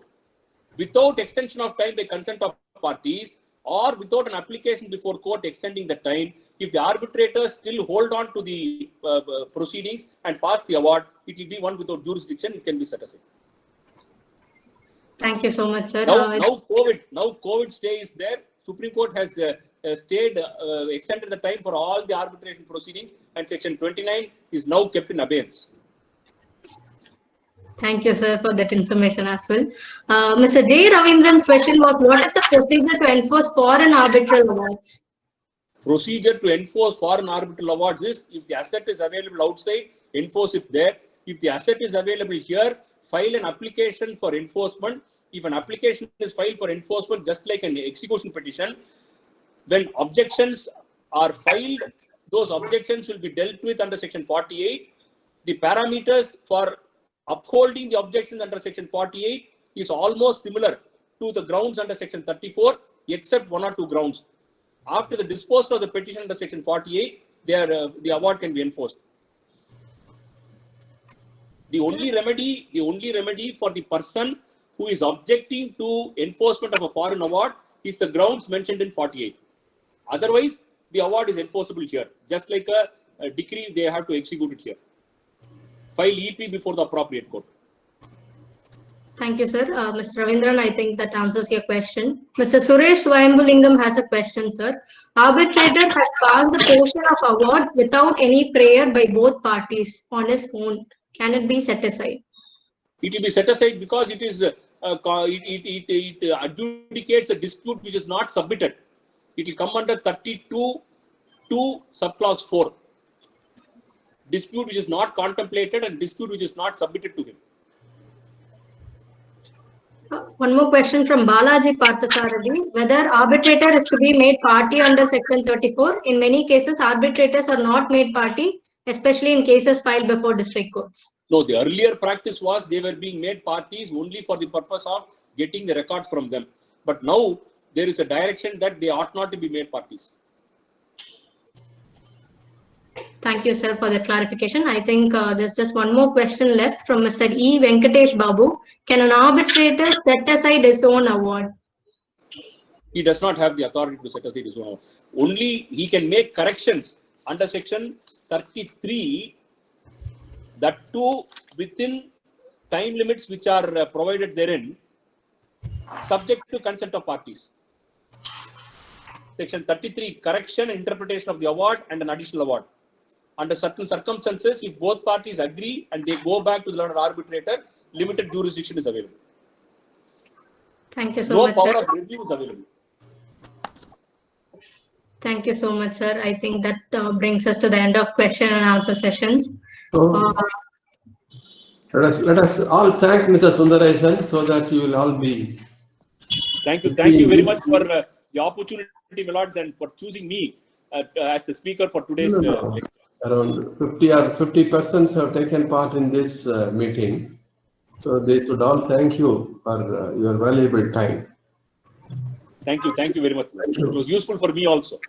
Without extension of time by consent of parties or without an application before court extending the time, if the arbitrators still hold on to the proceedings and pass the award, it will be one without jurisdiction. It can be set aside. Thank you so much, sir. Now COVID stay is there. Supreme Court has extended the time for all the arbitration proceedings, and Section 29 is now kept in abeyance. Thank you, sir, for that information as well. Mr. J. Ravindran's question was, what is the procedure to enforce foreign arbitral awards? Procedure to enforce foreign arbitral awards is, if the asset is available outside, enforce it there. If the asset is available here, file an application for enforcement. If an application is filed for enforcement, just like an execution petition, when objections are filed, those objections will be dealt with under Section 48. The parameters for upholding the objections under Section 48 is almost similar to the grounds under Section 34, except one or two grounds. After the disposal of the petition under Section 48, the award can be enforced. The only remedy for the person who is objecting to enforcement of a foreign award is the grounds mentioned in 48. Otherwise, the award is enforceable here. Just like a decree, they have to execute it here. File EP before the appropriate court. Thank you, sir. Mr. Ravindran, I think that answers your question. Mr. Suresh Swayambulingam has a question, sir. Arbitrator has passed the portion of award without any prayer by both parties on his own. Can it be set aside? It will be set aside because it is it adjudicates a dispute which is not submitted. it will come under 32(2) subclause 4. Dispute which is not contemplated and dispute which is not submitted to him. One more question from Balaji Parthasarathi. Whether arbitrator is to be made party under section 34? In many cases, arbitrators are not made party, especially in cases filed before district courts. No, the earlier practice was they were being made parties only for the purpose of getting the record from them. But now there is a direction that they ought not to be made parties. Thank you, sir, for the clarification. I think there's just one more question left from Mr. E. Venkatesh Babu. Can an arbitrator set aside his own award? He does not have the authority to set aside his own award. Only he can make corrections under section 33, that too within time limits which are provided therein, subject to consent of parties. Section 33, correction, interpretation of the award and an additional award. Under certain circumstances, if both parties agree and they go back to the learned arbitrator, limited jurisdiction is available. Thank you so No much, power sir. of review is available. Thank you so much, sir. I think that brings us to the end of question and answer sessions. So let us all thank Mr. Sundaresan so that you will all be. Thank you very much for the opportunity, my lords, and for choosing me as the speaker for today's lecture. Around 50 or 50 persons have taken part in this meeting. So they should all thank you for your valuable time. Thank you very much. It was useful for me also.